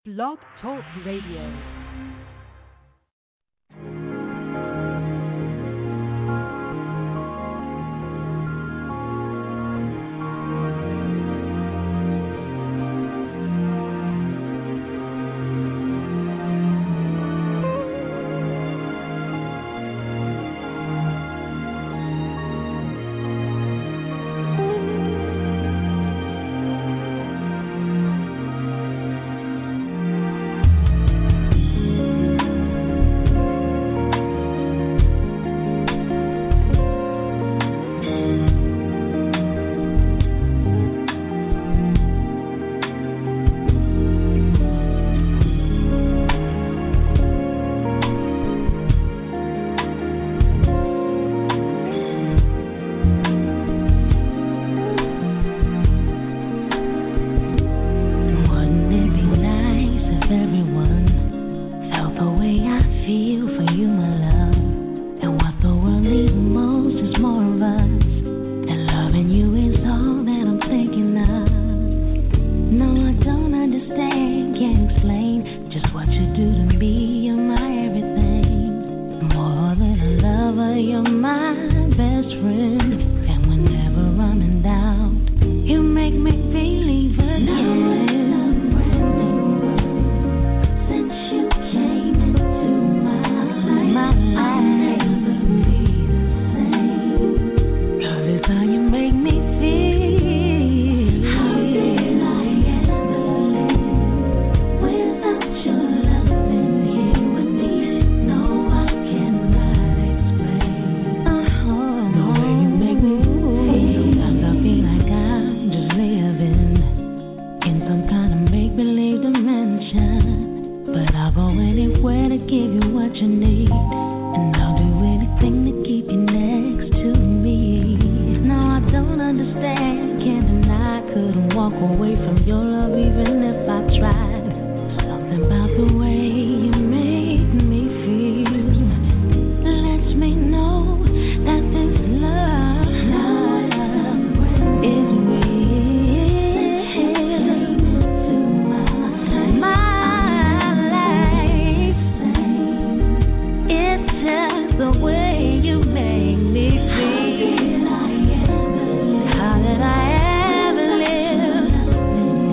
Blog Talk Radio.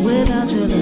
Without your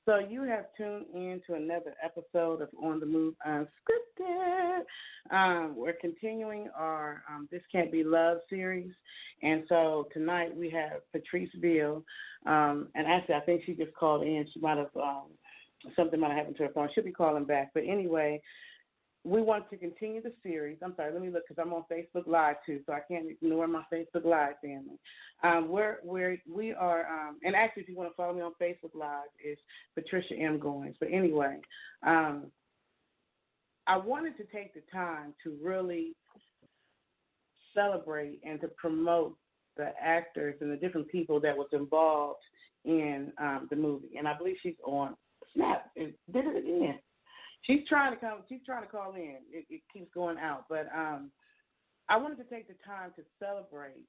So you have tuned in to another episode of On the Move Unscripted. We're continuing our This Can't Be Love series. And so tonight we have Patrice Veal. And actually, I think she just called in. She might have, something might have happened to her phone. She'll be calling back. But anyway, we want to continue the series. I'm sorry, let me look because I'm on Facebook Live too, so I can't ignore my Facebook Live family. We are, and actually, if you want to follow me on Facebook Live, it's Patricia M. Goins. But anyway, I wanted to take the time to really celebrate and to promote the actors and the different people that was involved in the movie. And I believe she's on Snap and did it again. She's trying to come. She's trying to call in. It keeps going out. But I wanted to take the time to celebrate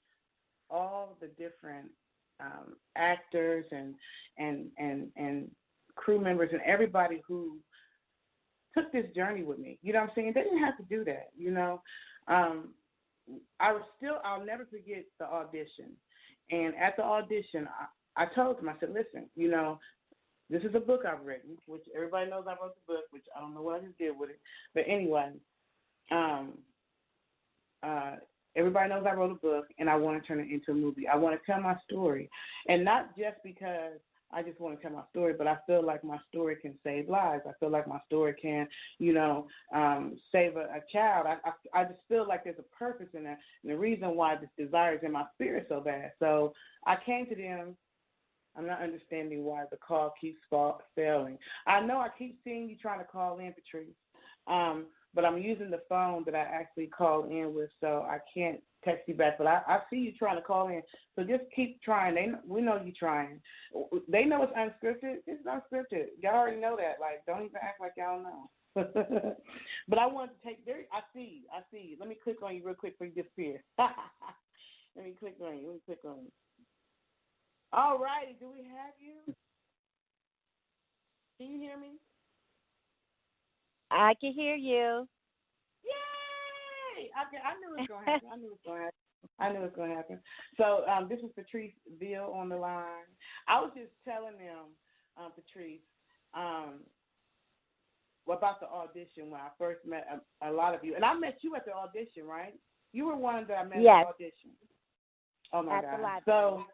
all the different actors and crew members and everybody who took this journey with me. You know what I'm saying? They didn't have to do that. You know, I'll never forget the audition. And at the audition, I told them, I said, listen, you know, this is a book I've written, which everybody knows I wrote the book, which I don't know what I just did with it. But anyway, everybody knows I wrote a book, and I want to turn it into a movie. I want to tell my story. And not just because I just want to tell my story, but I feel like my story can save lives. I feel like my story can, you know, save a child. I just feel like there's a purpose in that, and the reason why this desire is in my spirit so bad. So I came to them. I'm not understanding why the call keeps failing. I know I keep seeing you trying to call in, Patrice, but I'm using the phone that I actually called in with, so I can't text you back. But I see you trying to call in, so just keep trying. We know you're trying. They know it's unscripted. It's unscripted. Y'all already know that. Like, don't even act like y'all know. But I want to take there. I see you. Let me click on you real quick before you disappear. Let me click on you. All righty, do we have you? Can you hear me? I can hear you. Yay! Okay, I knew it was going to happen. So this is Patrice Veal on the line. I was just telling them, Patrice, about the audition when I first met a lot of you. And I met you at the audition, right? You were one that I met at the audition. Oh, my God. The library. So...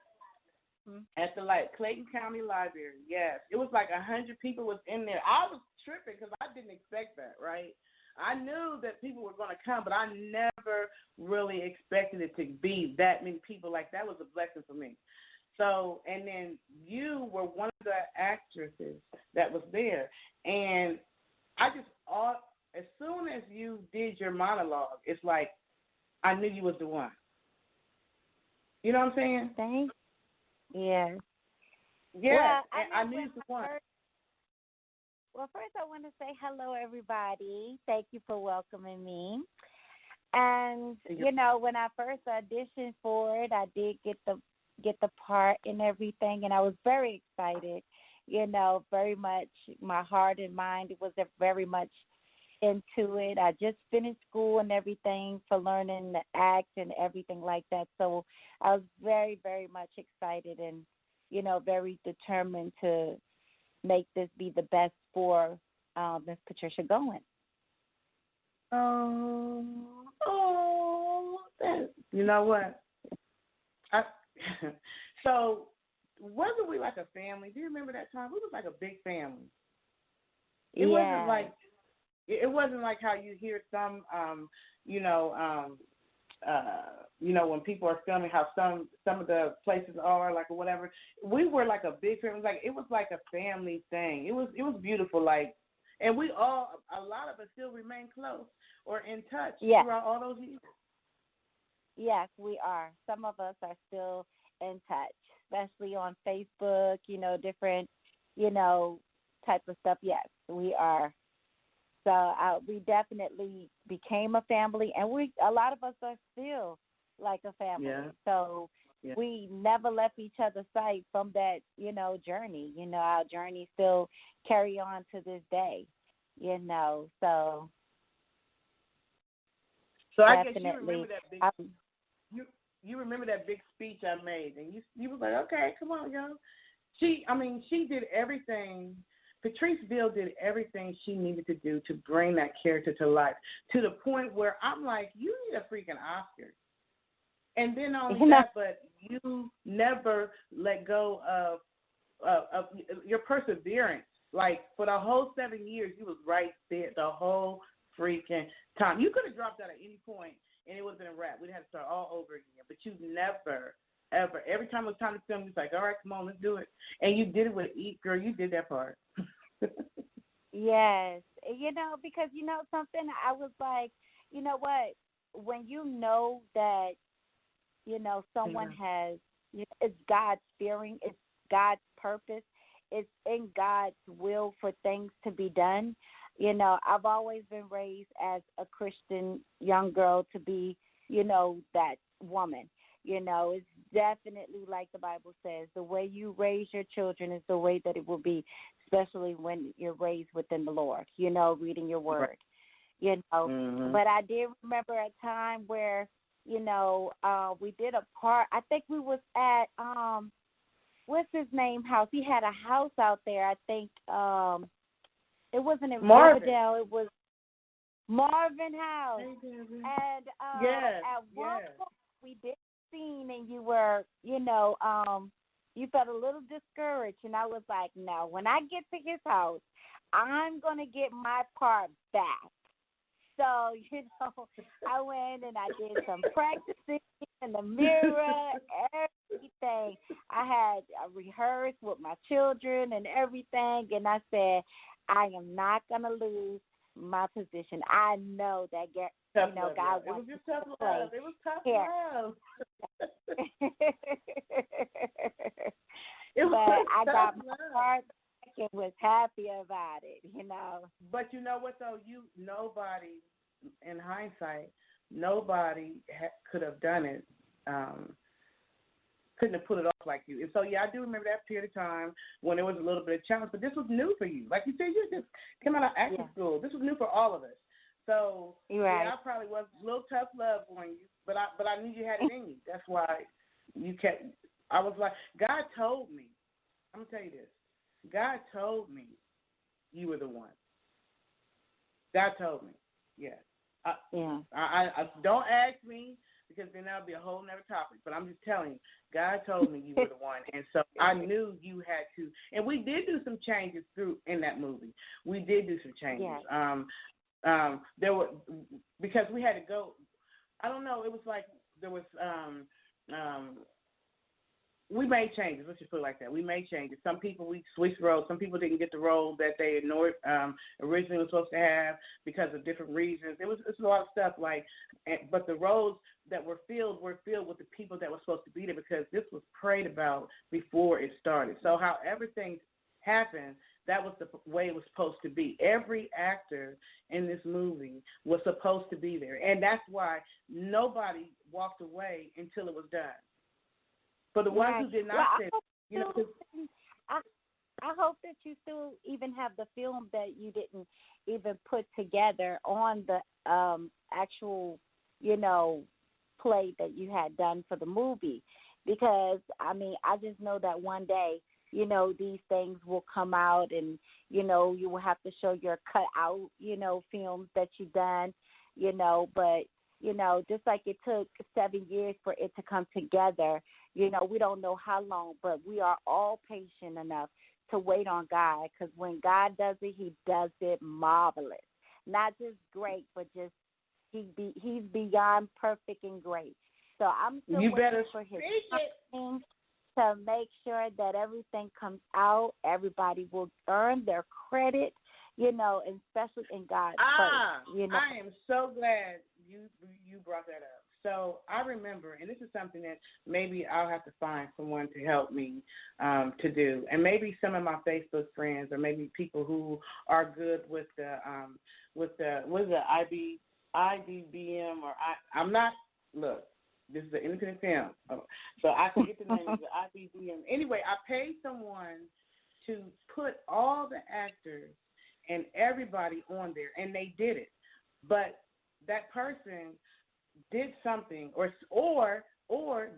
at the Clayton County Library, yes. It was like 100 people was in there. I was tripping because I didn't expect that, right? I knew that people were going to come, but I never really expected it to be that many people. Like, that was a blessing for me. So, and then you were one of the actresses that was there. And I just, as soon as you did your monologue, it's like I knew you was the one. You know what I'm saying? Thanks. Yes. Yeah, well, I knew the one. Well, first I want to say hello, everybody. Thank you for welcoming me. And, you know, when I first auditioned for it, I did get the part and everything, and I was very excited. You know, very much my heart and mind was very much into it. I just finished school and everything for learning to act and everything like that. So I was very, very much excited and, you know, very determined to make this be the best for Miss Patricia Goins. You know what? So wasn't we like a family? Do you remember that time? We was like a big family. It wasn't like. It wasn't like how you hear some, when people are filming, how some of the places are, like, or whatever. We were like a big family. Like, it was like a family thing. It was beautiful. Like, and a lot of us still remain close or in touch throughout all those years. Yes, we are. Some of us are still in touch, especially on Facebook, you know, different, you know, type of stuff. Yes, we are. So we definitely became a family, and a lot of us are still like a family. Yeah. So we never left each other's sight from that, you know, journey. You know, our journey still carry on to this day, you know. So I guess you remember that big. You remember that big speech I made, and you was like, okay, come on, y'all. She did everything Patrice Veal did everything she needed to do to bring that character to life, to the point where I'm like, you need a freaking Oscar. And then not only that, but you never let go of your perseverance. Like, for the whole 7 years, you was right there the whole freaking time. You could have dropped out at any point, and it would have been a wrap. We'd have to start all over again. But you never, ever. Every time it was time to film, you was like, all right, come on, let's do it. And you did it with Eat. Girl, you did that part. Yes. Because something, I was like, you know what? When you know that, someone has, it's God's fearing, it's God's purpose, it's in God's will for things to be done. I've always been raised as a Christian young girl to be, that woman. It's definitely like the Bible says, the way you raise your children is the way that it will be, especially when you're raised within the Lord, reading your word, Mm-hmm. But I did remember a time where, we did a part, I think we was at, what's his name house? He had a house out there, I think, it wasn't in Riverdale, it was Marvin House. And at one point we did scene and you were, you felt a little discouraged, and I was like, no, when I get to his house, I'm going to get my part back. So, I went and I did some practicing in the mirror, everything. I had rehearsed with my children and everything, and I said, I am not going to lose my position. I know that, God wants me to play. It was tough love. I got my part back and was happy about it, But you know what, though? Nobody, in hindsight, nobody could have done it. Couldn't have put it off like you. And so, I do remember that period of time when there was a little bit of challenge, but this was new for you. Like you said, you just came out of acting school. This was new for all of us. So, right. I probably was a little tough love on you, but I knew you had it in you. That's why you kept, I was like, God told me, I'm going to tell you this, God told me you were the one. God told me, yes. I don't ask me, because then that'll be a whole nother topic. But I'm just telling you, God told me you were the one, and so I knew you had to. And we did do some changes in that movie. We did do some changes. Yes. There were, because we had to go. I don't know. It was like there was. We made changes. Let's just put it like that. We made changes. Some people, we switched roles. Some people didn't get the role that they originally was supposed to have because of different reasons. It's a lot of stuff but the roles that were filled with the people that were supposed to be there, because this was prayed about before it started. So however things happened, that was the way it was supposed to be. Every actor in this movie was supposed to be there, and that's why nobody walked away until it was done. For the ones who did not say, I hope that you still even have the film that you didn't even put together on the actual, play that you had done for the movie. Because, I just know that one day, these things will come out and, you will have to show your cut out, films that you've done, but, just like it took 7 years for it to come together, we don't know how long, but we are all patient enough to wait on God, because when God does it, he does it marvelous. Not just great, but just he's beyond perfect and great. So I'm still waiting for his timing to make sure that everything comes out. Everybody will earn their credit, and especially in God's first. I am so glad you brought that up. So I remember, and this is something that maybe I'll have to find someone to help me to do, and maybe some of my Facebook friends, or maybe people who are good with the what is it, IDBM, or I'm not. Look, this is an independent film, so I can get the name of the IDBM. Anyway, I paid someone to put all the actors and everybody on there, and they did it, but that person did something, or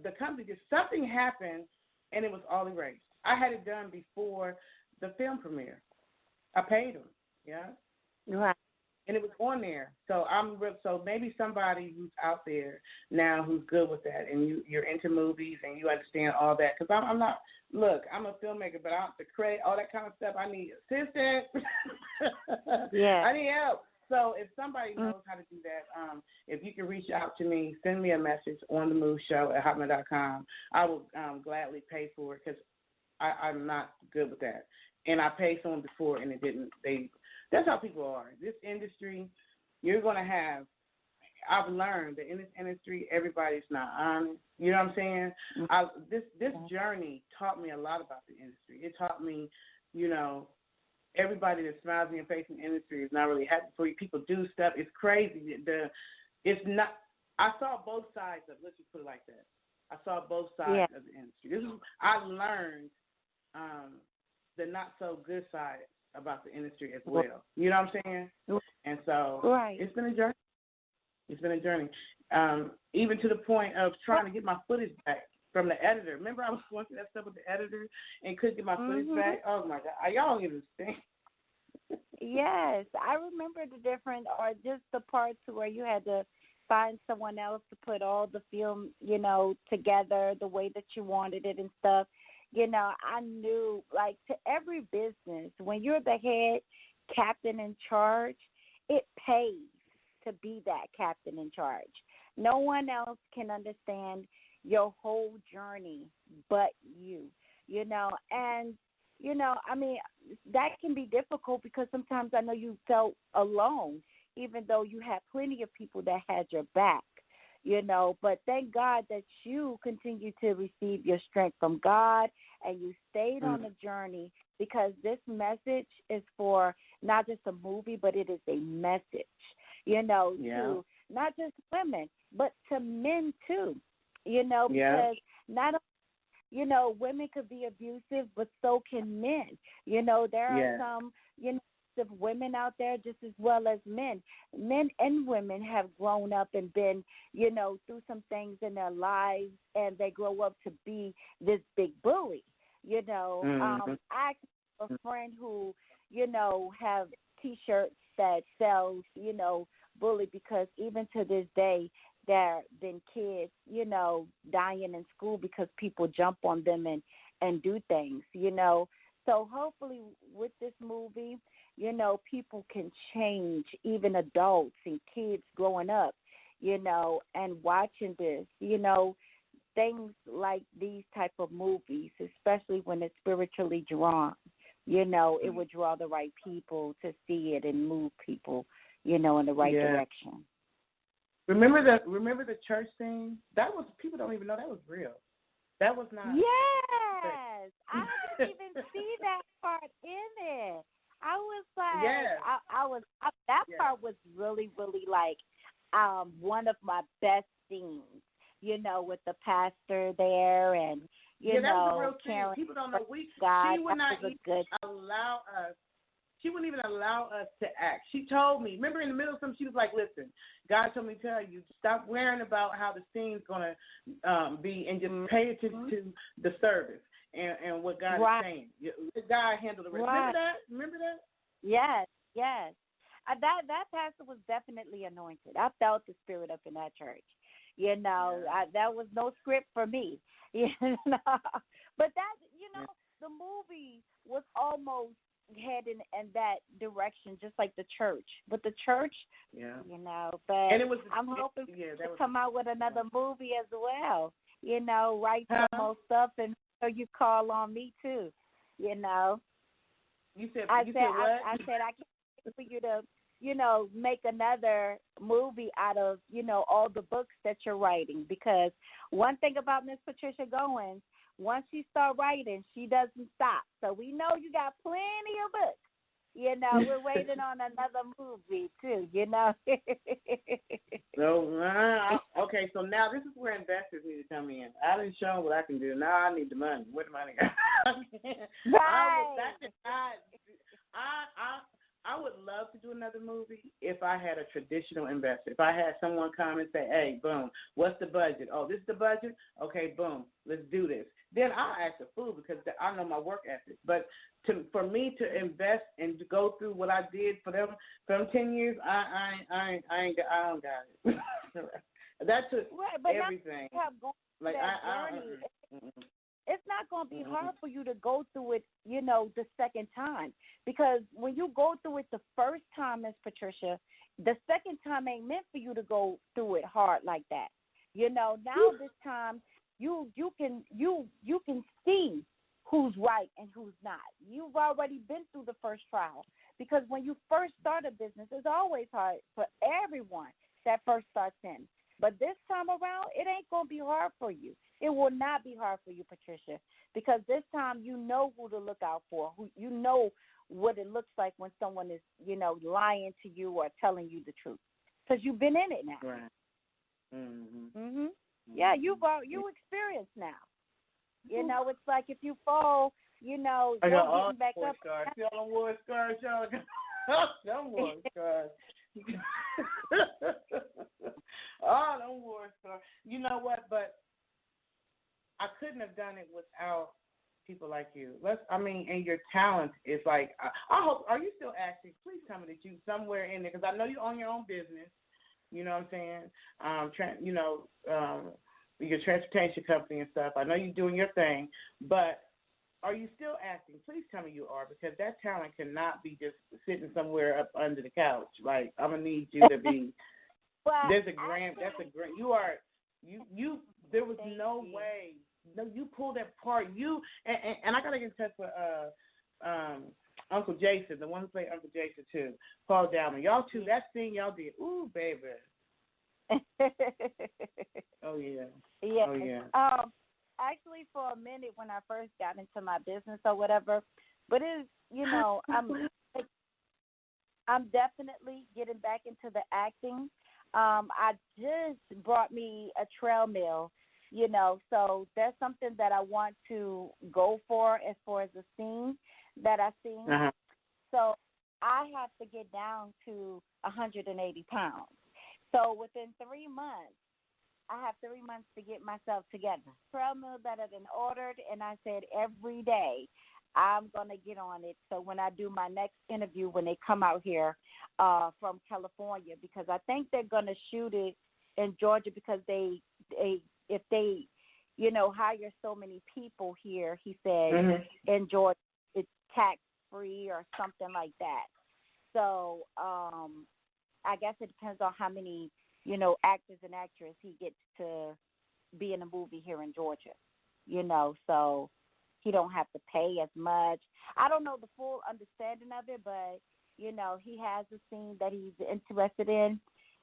the company did something, happened, and it was all erased. I had it done before the film premiere. I paid them. Yeah. Right. And it was on there. So so maybe somebody who's out there now who's good with that, and you're into movies and you understand all that. Because I'm not. Look, I'm a filmmaker, but the credit, all that kind of stuff, I need assistance. Yeah. I need help. So if somebody knows how to do that, if you can reach out to me, send me a message on the Move Show at hotmail.com. I will gladly pay for it because I'm not good with that. And I paid someone before and it didn't. That's how people are. This industry, you're going to have. I've learned that in this industry, everybody's not honest. You know what I'm saying? This journey taught me a lot about the industry. It taught me, everybody that smiles in your face in the industry is not really happy for you. People do stuff. It's crazy. It's not. I saw both sides of. Let's just put it like that. I saw both sides of the industry. I learned the not so good side about the industry as well. You know what I'm saying? And so it's been a journey. It's been a journey, even to the point of trying to get my footage back from the editor. Remember, I was going through that stuff with the editor and couldn't get my footage back. Oh my God, y'all don't even understand. Yes, I remember the difference, or just the parts where you had to find someone else to put all the film, together the way that you wanted it and stuff. I knew, like, to every business, when you're the head captain in charge, it pays to be that captain in charge. No one else can understand your whole journey but you, and, I mean, that can be difficult because sometimes I know you felt alone, even though you had plenty of people that had your back, but thank God that you continue to receive your strength from God and you stayed on the journey, because this message is for not just a movie, but it is a message, to not just women, but to men too, because not women could be abusive, but so can men. There are some, of women out there just as well as men. Men and women have grown up and been, through some things in their lives, and they grow up to be this big bully. I have a friend who, have T-shirts that sells, bully, because even to this day, there have been kids, dying in school because people jump on them and do things, So hopefully with this movie, people can change, even adults and kids growing up, and watching this, things like these type of movies, especially when it's spiritually drawn, it would draw the right people to see it and move people, in the right direction. Remember the church thing? That was, people don't even know that was real. That was not. Yes, I didn't even see that part in it. I was like, that part was really, really like one of my best scenes. With the pastor there, and that was a real thing. People don't know. She would not allow us. She wouldn't even allow us to act. She told me, remember in the middle of something, she was like, listen, God told me to tell you, stop worrying about how the scene's going to be, and just pay attention to the service and what God is saying. Let God handle the rest. Remember that? Yes. That pastor was definitely anointed. I felt the spirit up in that church. That was no script for me. But that, the movie was almost heading in that direction, just like the church. But the church, but and it was, I'm hoping to come out with another movie as well. Write some more stuff, and so you call on me too. You said what? I said I can't wait for you to, make another movie out of, all the books that you're writing. Because one thing about Miss Patricia Goins, once she start writing, she doesn't stop. So we know you got plenty of books. We're waiting on another movie too, So, okay, so now this is where investors need to come in. I didn't show what I can do. Now I need the money. Where the money go? Right. I would love to do another movie if I had a traditional investor. If I had someone come and say, hey, boom, what's the budget? Oh, this is the budget? Okay, boom, let's do this. Then I'll ask the food because I know my work ethic. But for me to invest and to go through what I did for them 10 years, I don't got it. That took everything. Like it's not going to be hard for you to go through it, the second time. Because when you go through it the first time, Miss Patricia, the second time ain't meant for you to go through it hard like that. Now this time you can see who's right and who's not. You've already been through the first trial. Because when you first start a business, it's always hard for everyone that first starts in. But this time around, it ain't going to be hard for you. It will not be hard for you, Patricia, because this time you know who to look out for. You know what it looks like when someone is, lying to you or telling you the truth, because you've been in it now. Right. Yeah, you experienced now. It's like if you fall, I got all getting back up. Scars. See all them war scars, y'all? Them war scars. Oh, don't worry, sir. You know what? But I couldn't have done it without people like you. And your talent is like. I hope. Are you still acting? Please tell me that you somewhere in there, because I know you own your own business. You know what I'm saying? Your transportation company and stuff. I know you're doing your thing, but. Are you still acting? Please tell me you are, because that talent cannot be just sitting somewhere up under the couch. Like, I'm gonna need you to be. That's a great. You. There was no way. No, you pulled that part. You and I gotta get in touch with Uncle Jason, the one who played Uncle Jason too, Paul Dowman. Y'all two. That scene y'all did. Ooh, baby. Oh yeah. Yeah. Oh yeah. Actually, for a minute when I first got into my business or whatever, but it's I'm definitely getting back into the acting. I just brought me a trail mill, so that's something that I want to go for as far as the scene that I seen. Uh-huh. So I have to get down to 180 pounds. So within 3 months. I have 3 months to get myself together. Trail mill that I've been ordered, and I said every day I'm going to get on it. So when I do my next interview, when they come out here from California, because I think they're going to shoot it in Georgia, because if they hire so many people here, he said, in Georgia, it's tax-free or something like that. So I guess it depends on how many actors and actresses he gets to be in a movie here in Georgia, so he don't have to pay as much. I don't know the full understanding of it, but, he has a scene that he's interested in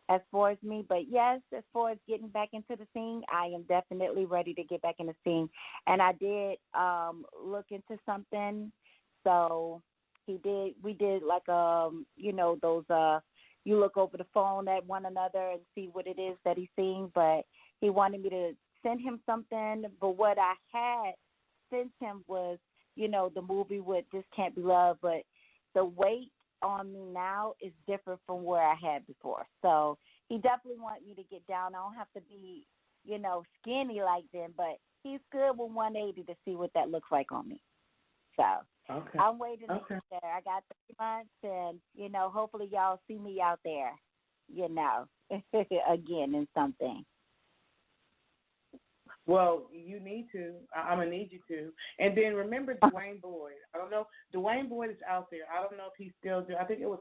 as far as me. But, yes, as far as getting back into the scene, I am definitely ready to get back in the scene. And I did look into something. So we did like, those you look over the phone at one another and see what it is that he's seeing. But he wanted me to send him something. But what I had sent him was, the movie with This Can't Be Love. But the weight on me now is different from where I had before. So he definitely wanted me to get down. I don't have to be, skinny like them. But he's good with 180 to see what that looks like on me. So. Okay. I'm waiting to get there. I got 3 months, and, hopefully y'all see me out there, again in something. Well, you need to. I'm going to need you to. And then remember Dwayne Boyd. I don't know. Dwayne Boyd is out there. I don't know if he's still doing. I think it was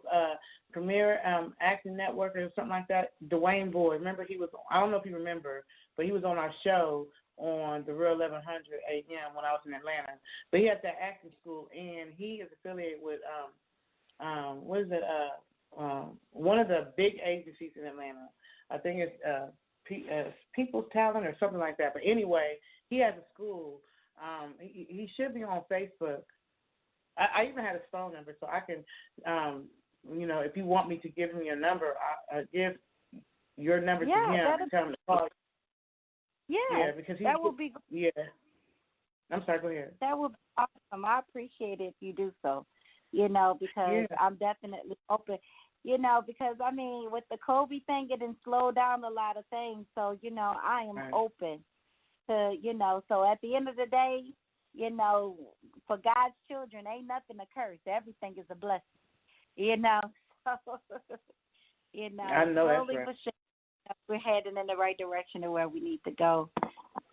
Premier Acting Network or something like that. Dwayne Boyd. Remember he was, I don't know if you remember, but he was on our show on the Real 1100 AM when I was in Atlanta. But he has that acting school, and he is affiliated with, one of the big agencies in Atlanta. I think it's People's Talent or something like that. But anyway, he has a school. He should be on Facebook. I even had his phone number, so I can, if you want me to give him your number, I give your number to him and tell him to call you. Yeah, because that would be. Yeah. I'm sorry. Go ahead. That would be awesome. I appreciate it if you do so. because I'm definitely open, because, I mean, with the Kobe thing, it didn't slow down a lot of things. So, I am open to, so at the end of the day, for God's children, ain't nothing a curse. Everything is a blessing, So, I know slowly that's right. but surely, we're heading in the right direction of where we need to go.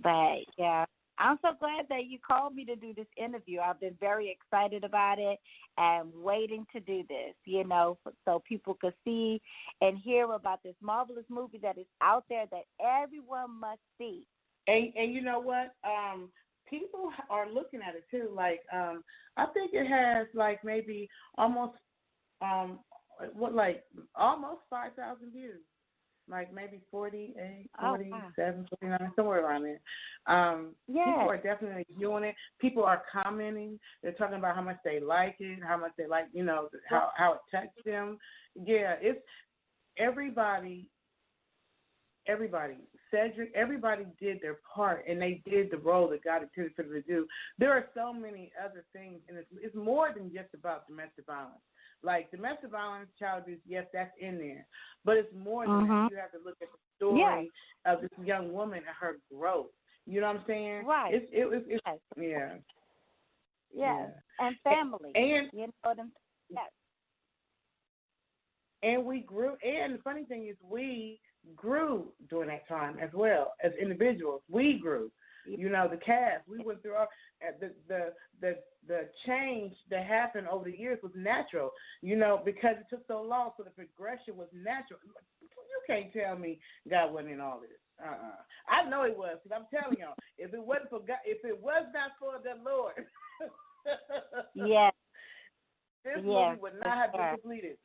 But, yeah. I'm so glad that you called me to do this interview. I've been very excited about it and waiting to do this, so people could see and hear about this marvelous movie that is out there that everyone must see. And you know what? People are looking at it too. Like, I think it has like maybe almost almost 5,000 views. Like maybe 48, 47, 49, somewhere around there. People are definitely viewing it. People are commenting. They're talking about how much they like it, how much they like, how it touched them. Yeah, it's everybody. Cedric, everybody did their part, and they did the role that God intended for them to do. There are so many other things, and it's more than just about domestic violence. Like domestic violence, child abuse, yes, that's in there. But it's more than that. You have to look at the story of this young woman and her growth. You know what I'm saying? Right. It's Yeah. And family. And yes. And we grew. And the funny thing is, we grew during that time as well as individuals. We grew. The cast. We went through the change that happened over the years was natural. Because it took so long, so the progression was natural. You can't tell me God wasn't in all this. I know He was, because I'm telling y'all, if it wasn't for God, if it was not for the Lord, this movie would not have been completed.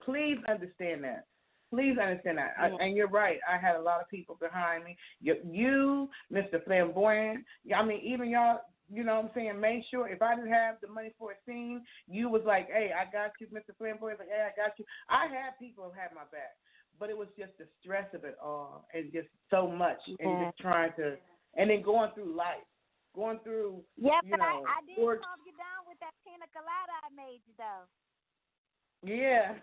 Please understand that. And you're right. I had a lot of people behind me. You, Mr. Flamboyant. I mean, even y'all, made sure if I didn't have the money for a scene, you was like, hey, I got you, Mr. Flamboyant. Like, hey, I got you. I had people who had my back, but it was just the stress of it all and just so much and just trying to, and then going through life. Going through, but I did calm you down with that pina colada I made you, though. Yeah.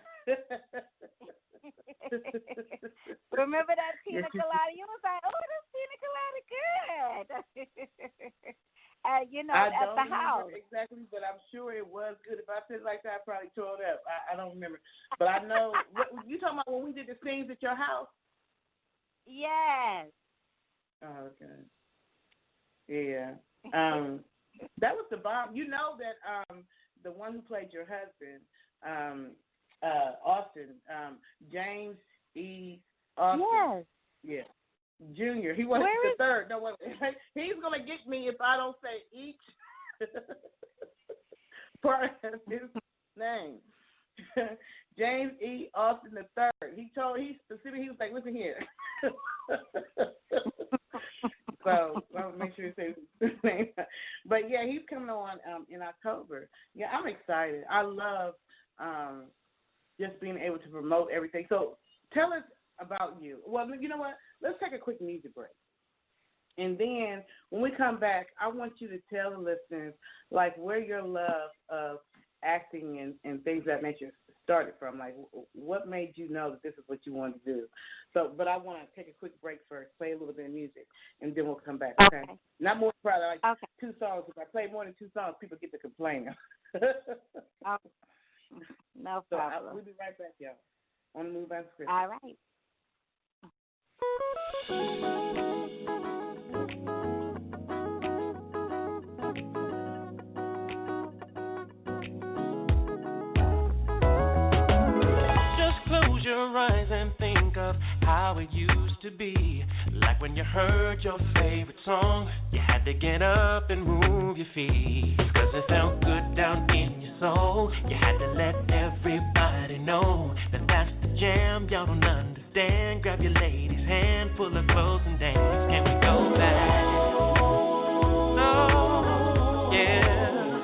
Remember that pina colada? You was like, oh, this pina colada good. At the house. Exactly, but I'm sure it was good. If I said it like that, I probably tore it up. I don't remember. But I know, you talking about when we did the scenes at your house? Yes. Oh, okay. Yeah. That was the bomb. You know that the one who played your husband, Austin, James E. Austin. Yes. Yeah. Junior. He wasn't the third. No, wait. He's going to get me if I don't say each part of his name. James E. Austin the third. He specifically, he was like, listen here. So I'll make sure you say his name. But yeah, he's coming on in October. Yeah, I'm excited. I love just being able to promote everything. So tell us about you. Well, you know what? Let's take a quick music break. And then when we come back, I want you to tell the listeners like where your love of acting and things of that nature started from. Like what made you know that this is what you wanted to do? So, but I want to take a quick break first, play a little bit of music, and then we'll come back. Okay? Not more, probably like 2 songs. If I play more than 2 songs, people get to complain. No problem. So we'll be right back, y'all. On the Move Unscripted. All right. Your eyes and think of how it used to be. Like when you heard your favorite song, you had to get up and move your feet. Cause it felt good down in your soul. You had to let everybody know that that's the jam y'all don't understand. Grab your lady's hand, pull her close and dance. Can we go back? No, yeah.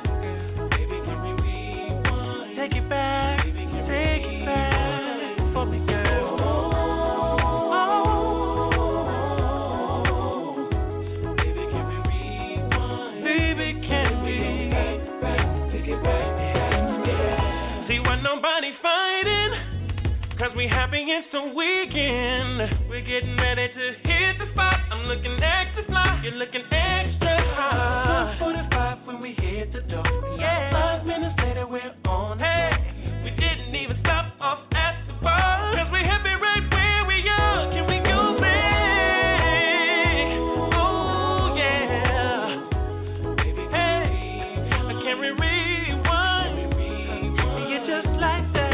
Baby, can we rewind? Take it back, take it back. For me, girl. Oh, baby, can we rewind? Baby, can we take it back? Yeah. getting ready to hit the spot. I'm looking extra fly, you're looking extra high. 45 when we hit the door. Yeah. 5 minutes later we're on the floor. We didn't even stop off at the bar. 'Cause we happy right where we are. Can we go back? Oh yeah. Baby, hey, can we rewind? You're just like that.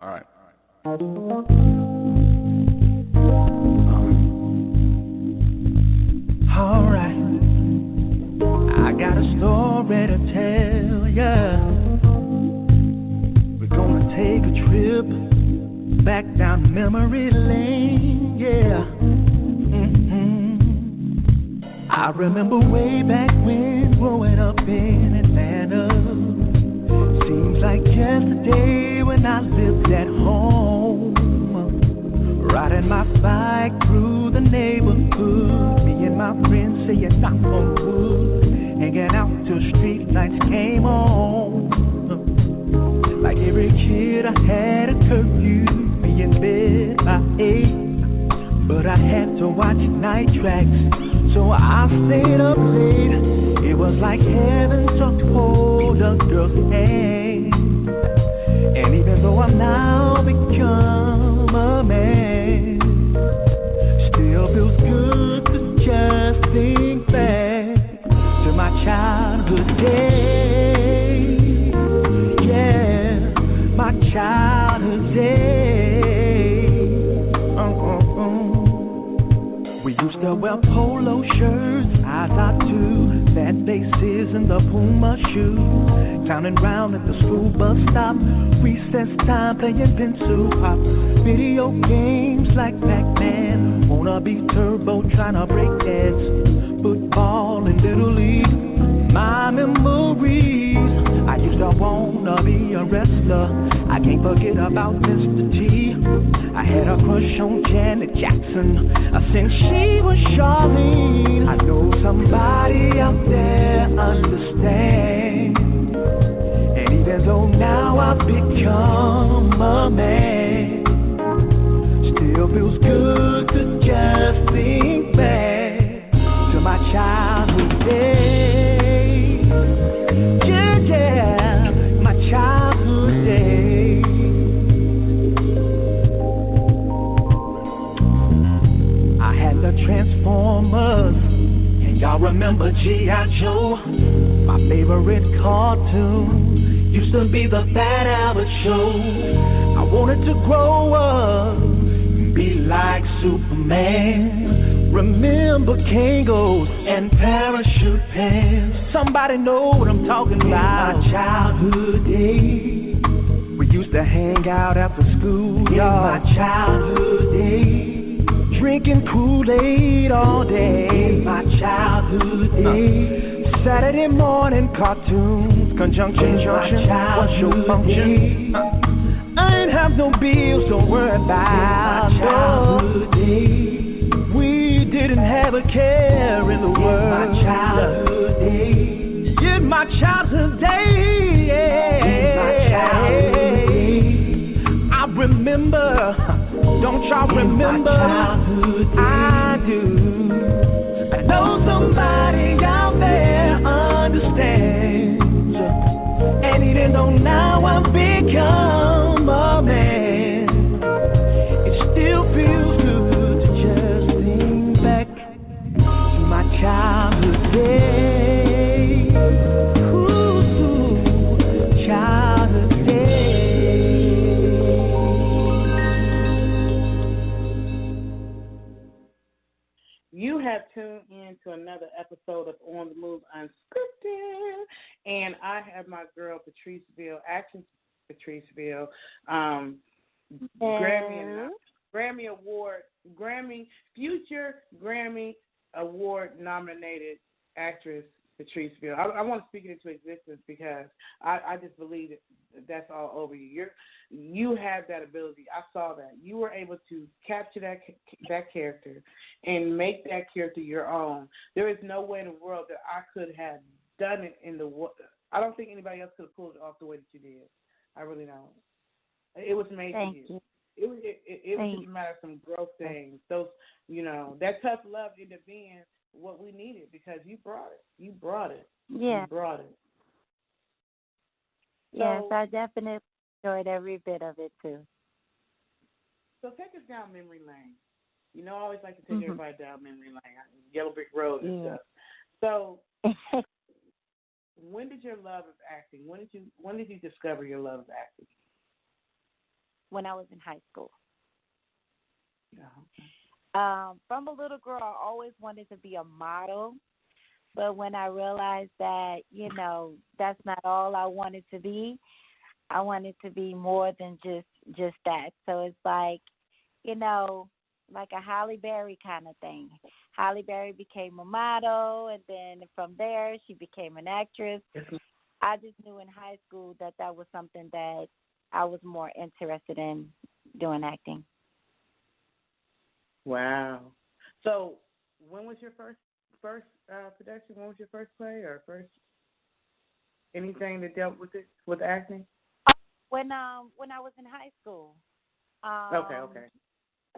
All right. All right. I got a story to tell ya. We're gonna take a trip back down memory lane, yeah. I remember way back when growing up in Atlanta. Seems like yesterday when I lived at home, riding my bike through the neighborhood, me and my friends saying knock on wood, hanging out till street lights came on. Like every kid I had a curfew, be in bed by 8, but I had to watch night tracks, so I stayed up late. It was like heaven to hold a girl's hand. And even though I'm now become a man, still feels good to just think back to my childhood days. Yeah, my childhood days. We used to wear polo shirts, eyes out too, fat laces and the Puma shoes. Clowning round at the school bus stop, recess time playing pencil pop. Video games like Pac-Man, wanna be Turbo trying to break heads. Football and Little League, my memories. I used to wanna be a wrestler. I can't forget about Mr. T. I had a crush on Janet Jackson since she was Charlene. I know somebody out there understands. And even though now I've become a man, still feels good to just think back to my childhood days. Yeah, my childhood days. I had the Transformers, and y'all remember G.I. Joe? My favorite cartoon used to be the Fat Albert Show. I wanted to grow up, be like Superman. Remember Kangos and parachute pants. Somebody know what I'm talking about. My childhood days. We used to hang out after school, y'all. My childhood days. Drinking Kool-Aid all day. My childhood days. Saturday morning cartoons, conjunction junction, what's your function? I ain't have no bills, don't worry about my childhood days. We didn't have a care in the world. My childhood days. In my childhood days. In my childhood days. I remember, don't y'all remember? I do. I know somebody out there understands. And even though now I've become a man, it still feels good to just think back to my childhood days. Ooh, childhood days. You have tuned in to another episode of On the Move Unscripted, and I have my girl Patrice Veal, Action Patrice Veal, future Grammy Award nominated actress Patrice Veal. I want to speak it into existence because I just believe that's all over you. You have that ability. I saw that. You were able to capture that character and make that character your own. There is no way in the world that I could have done it in the world. I don't think anybody else could have pulled it off the way that you did. I really don't. It was made for you. It was just a matter of some growth things. Those, that tough love ended up being what we needed because you brought it. You brought it. Yeah. You brought it. Yes, I definitely enjoyed every bit of it too. So take us down memory lane. I always like to take everybody down memory lane, Yellow Brick Road and stuff. So, when did your love of acting? When did you discover your love of acting? When I was in high school. Yeah. From a little girl, I always wanted to be a model. But when I realized that, that's not all I wanted to be, I wanted to be more than just that. So it's like, like a Halle Berry kind of thing. Halle Berry became a model, and then from there she became an actress. I just knew in high school that was something that I was more interested in doing acting. Wow. So when was your first production? When was your first play or first anything that dealt with acting? When I was in high school. Okay.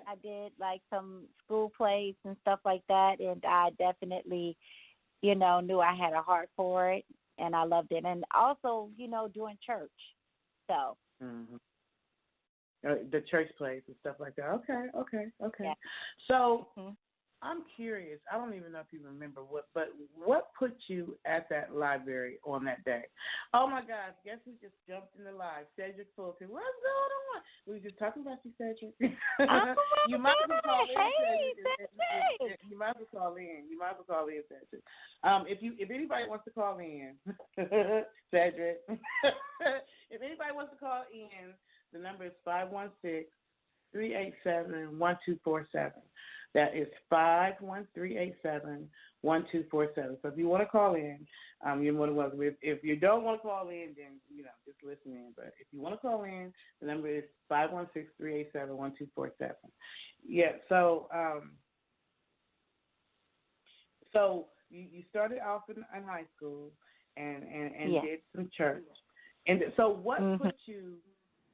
I did like some school plays and stuff like that, and I definitely, knew I had a heart for it, and I loved it. And also, doing church. So. Mm-hmm. The church plays and stuff like that. Okay. Yeah. So I'm curious. I don't even know if you remember what put you at that library on that day? Oh my gosh! Guess who just jumped in the live? Cedric Fulton. What's going on? We were just talking about you, Cedric. Oh you might have called Cedric. might as well call in. You might as well call in, Cedric. If anybody wants to call in, Cedric. If anybody wants to call in, the number is 516-387-1247. That is 51387-1247. So if you want to call in, you're more than welcome. If you don't want to call in, then just listen in. But if you want to call in, the number is 516-387-1247. Yeah. So you started off in high school and did some church. And so what put you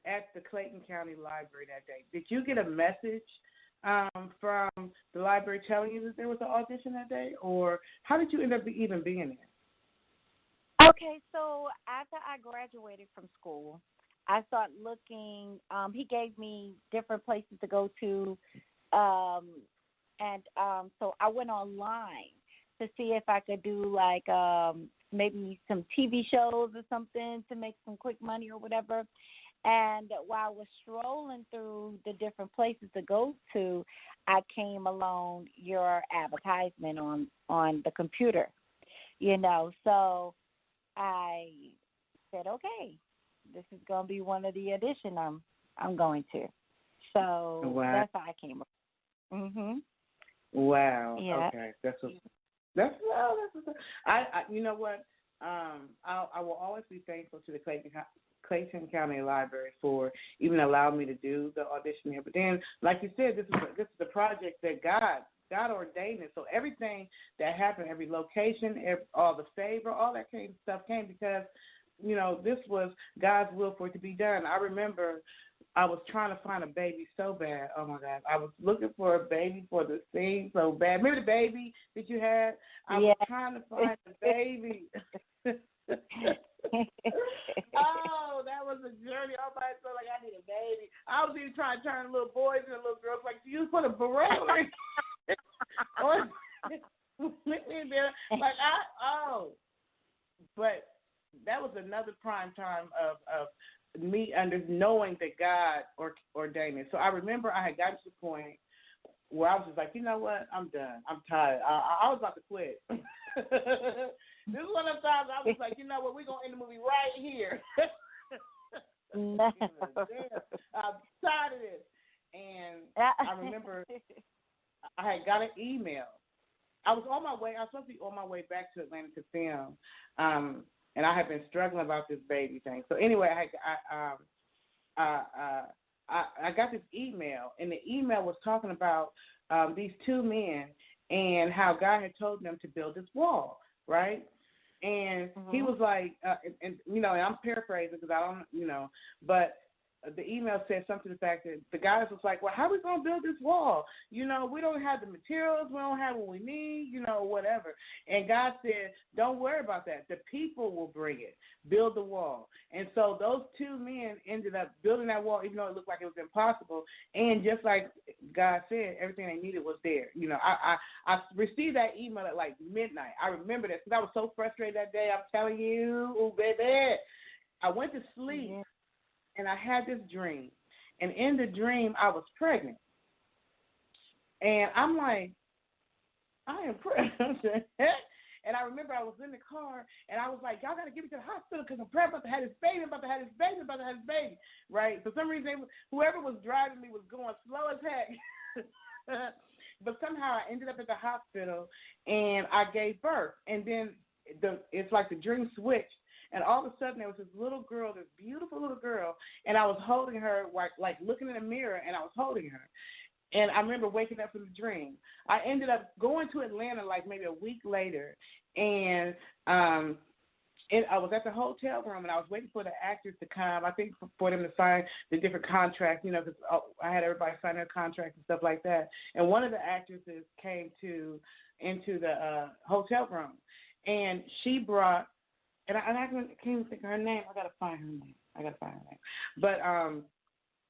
at the Clayton County Library that day? Did you get a message from the library telling you that there was an audition that day, or how did you end up even being there? Okay, so after I graduated from school, I started looking. He gave me different places to go to, and so I went online to see if I could do like maybe some TV shows or something to make some quick money or whatever. And while I was strolling through the different places to go to, I came along your advertisement on the computer, So I said, okay, this is going to be one of the auditions I'm going to. So That's how I came up. Wow. Yeah. Okay. That's you know what? I will always be thankful to the Clayton County Library for even allowing me to do the audition here. But then, like you said, this is a project that God ordained it. So everything that happened, every location, all the favor, all that kind of stuff came because, this was God's will for it to be done. I remember I was trying to find a baby so bad. Oh, my God. I was looking for a baby for the scene so bad. Remember the baby that you had? I was trying to find the baby. Oh, that was a journey. Everybody felt like I need a baby. I was even trying to turn little boys into little girls. Like, you put a beret on or but that was another prime time of me knowing that God ordained it. So I remember I had gotten to the point where I was just like, you know what? I'm done. I'm tired. I was about to quit. This is one of the times I was like, you know what? We're going to end the movie right here. I'm tired of this. And I remember I had got an email. I was on my way. I was supposed to be on my way back to Atlanta to film. And I had been struggling about this baby thing. So anyway, I got this email, and the email was talking about these two men and how God had told them to build this wall, right? And he was like, and I'm paraphrasing because I don't, but the email said something to the fact that the guys was like, well, how are we going to build this wall? We don't have the materials. We don't have what we need, whatever. And God said, don't worry about that. The people will bring it. Build the wall. And so those two men ended up building that wall, even though it looked like it was impossible. And just like God said, everything they needed was there. I received that email at like midnight. I remember that because I was so frustrated that day. I'm telling you, oh, baby. I went to sleep. Mm-hmm. And I had this dream. And in the dream, I was pregnant. And I'm like, I am pregnant. And I remember I was in the car, and I was like, y'all got to get me to the hospital because I'm pregnant. I'm about to have this baby, right? For some reason, whoever was driving me was going slow as heck. But somehow I ended up at the hospital, and I gave birth. And then it's like the dream switched. And all of a sudden, there was this little girl, this beautiful little girl, and I was holding her, like looking in the mirror, and I was holding her. And I remember waking up from the dream. I ended up going to Atlanta like maybe a week later, and I was at the hotel room, and I was waiting for the actors to come, I think for them to sign the different contracts, because I had everybody sign their contracts and stuff like that. And one of the actresses came into the hotel room, and she brought, and I can't even think of her name. I gotta find her name. But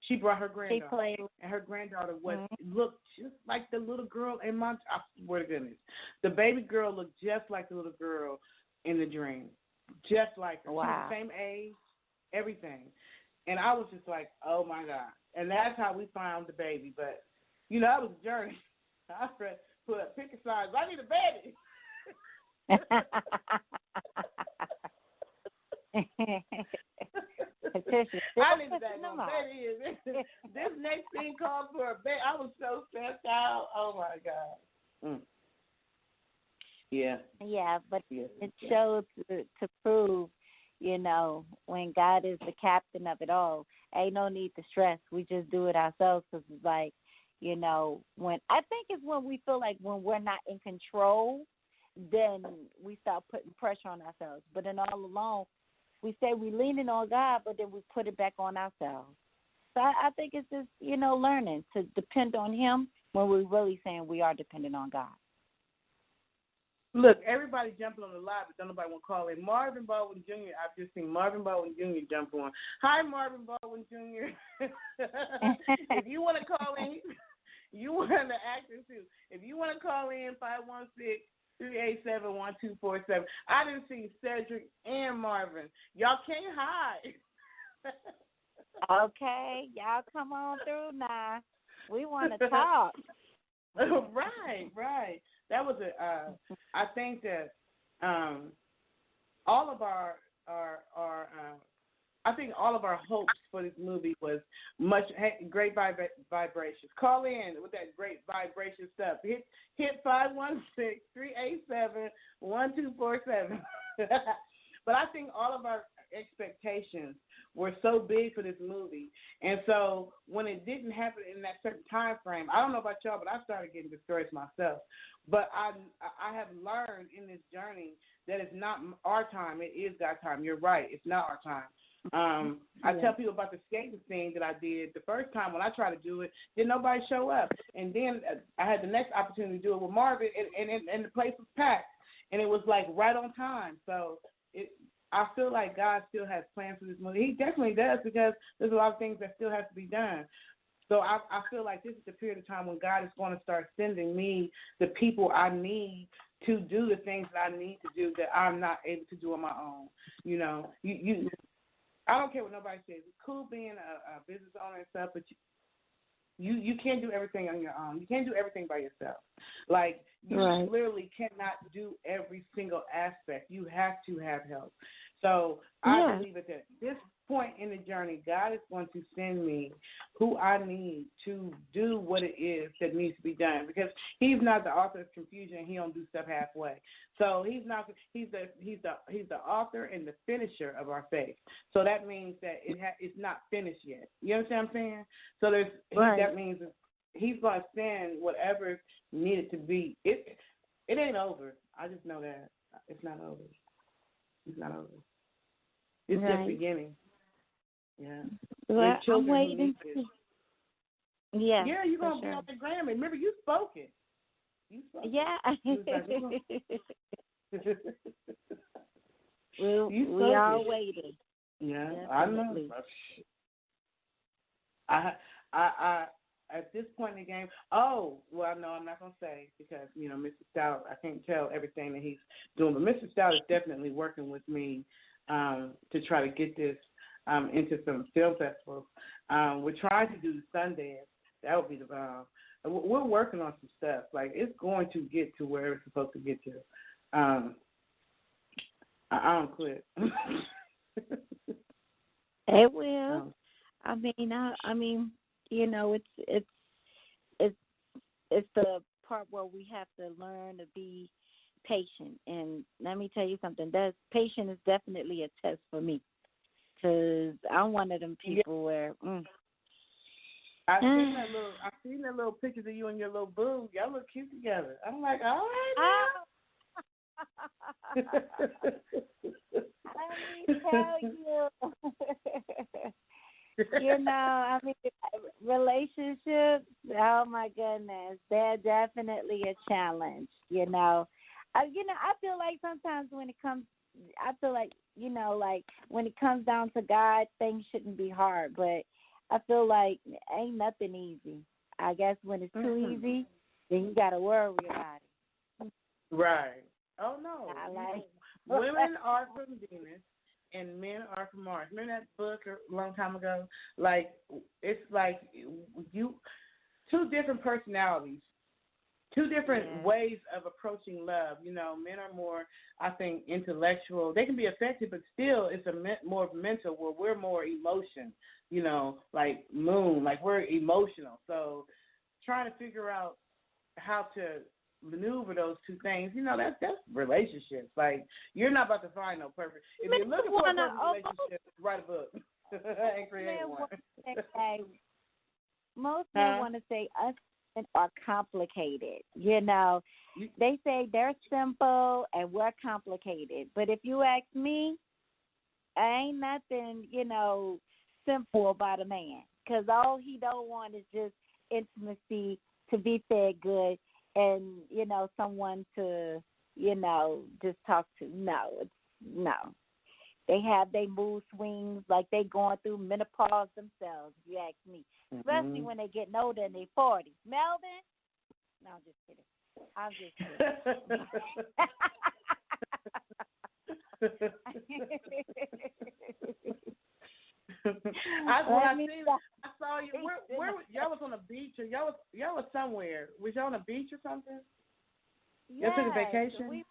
she brought her granddaughter, and her granddaughter looked just like the little girl in my. I swear to goodness, the baby girl looked just like the little girl in the dream, just like her. Wow. She was the same age, everything, and I was just like, oh my God. And that's how we found the baby. But that was a journey. put pick a size. I need a baby. Patricia, I need a baby. This next thing called for a baby. I was so stressed out. Oh my God. Yeah. Yeah, but it shows to prove, when God is the captain of it all, ain't no need to stress. We just do it ourselves because it's like, when I think it's when we feel like when we're not in control, then we start putting pressure on ourselves. But then all along, we say we're leaning on God, but then we put it back on ourselves. So I think it's just, learning to depend on Him when we're really saying we are dependent on God. Look, everybody jumping on the live, but don't nobody want to call in. Marvin Baldwin Jr., I've just seen Marvin Baldwin Jr. jump on. Hi, Marvin Baldwin Jr. If you want to call in, you want the actors too. If you want to call in, 516-387-1247. I didn't see Cedric and Marvin. Y'all can't hide. Okay, y'all come on through now. We want to talk. Right. That was I think that all of our I think all of our hopes for this movie was great vibrations. Call in with that great vibration stuff. Hit 516-387-1247. But I think all of our expectations were so big for this movie, and so when it didn't happen in that certain time frame, I don't know about y'all, but I started getting discouraged myself. But I have learned in this journey that it's not our time; it is God's time. You're right; it's not our time. I tell people about the skating scene that I did the first time when I tried to do it. Didn't nobody show up, and then I had the next opportunity to do it with Marvin, and the place was packed, and it was like right on time. So I feel like God still has plans for this movie. He definitely does, because there's a lot of things that still have to be done. So I feel like this is the period of time when God is going to start sending me the people I need to do the things that I need to do that I'm not able to do on my own. I don't care what nobody says. It's cool being a business owner and stuff, but you can't do everything on your own. You can't do everything by yourself. Like, you literally cannot do every single aspect. You have to have help. So I believe at this point in the journey, God is going to send me who I need to do what it is that needs to be done, because He's not the author of confusion, and He don't do stuff halfway. So He's the author and the finisher of our faith. So that means that it's not finished yet. You understand what I'm saying? So that means He's going to send whatever needed to be. It ain't over. I just know that it's not over. It's not over. It's just beginning. Yeah. Well, I'm waiting. Yeah, you're going to be on the Grammy. Remember, you spoke it. Yeah. We all waiting. Yeah, definitely. I know. I at this point in the game, no, I'm not going to say, because, Mr. Stout, I can't tell everything that he's doing, but Mr. Stout is definitely working with me to try to get this into some film festivals. We're trying to do the Sundance. That would be the we're working on some stuff. Like, it's going to get to where it's supposed to get to. I don't quit. It will. I mean, it's the part where we have to learn to be patient. And let me tell you something. Patience is definitely a test for me, because I'm one of them people where. I've seen that little pictures of you and your little boo. Y'all look cute together. I'm like, all right. Let me tell you. Relationships, oh my goodness, they're definitely a challenge. I feel like sometimes when it comes, when it comes down to God, things shouldn't be hard, but I feel like ain't nothing easy. I guess when it's too easy, then you got to worry about it. Right. Oh, no. Women are from Venus and men are from Mars. Remember that book a long time ago? Like, it's like you, two different personalities two different ways of approaching love. You know, men are more, I think, intellectual. They can be effective, but still it's more mental, where we're more emotion, you know, like moon, like we're emotional. So trying to figure out how to maneuver those two things, you know, that's relationships. Like, you're not about to find no perfect. If you're looking for a perfect relationship, write a book and create one. Most men want to say us are complicated. You know, they say they're simple and we're complicated. But if you ask me, ain't nothing, you know, simple about a man, because all he don't want is just intimacy, to be fed good, and, you know, someone to, you know, just talk to. No. They have their mood swings, like they going through menopause themselves, if you ask me. Especially when they get older in their 40s. Melvin? No, I'm just kidding. I saw you. Where y'all was on a beach, or y'all was somewhere? Was y'all on a beach or something? Yes, y'all took a vacation?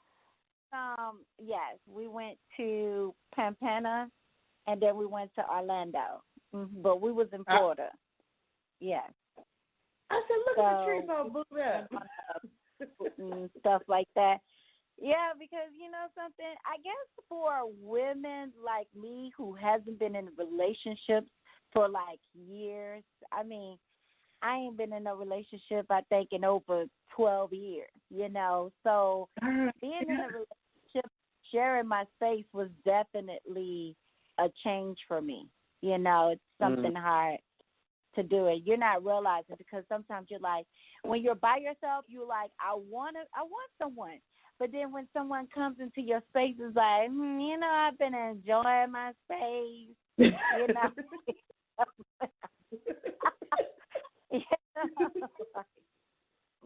Yes, we went to Pampana, and then we went to Orlando. But we was in Florida. Yes. I said, look at the trees all booed up. And stuff like that. Yeah, because, you know something, I guess for women like me who hasn't been in relationships for like years, I mean, I ain't been in a relationship, I think, in over 12 years, you know. So being in a relationship, sharing my space was definitely a change for me. You know, it's something hard to do it. You're not realizing, because sometimes you're like, when you're by yourself, you're like, I want someone. But then when someone comes into your space, it's like, you know, I've been enjoying my space. You know.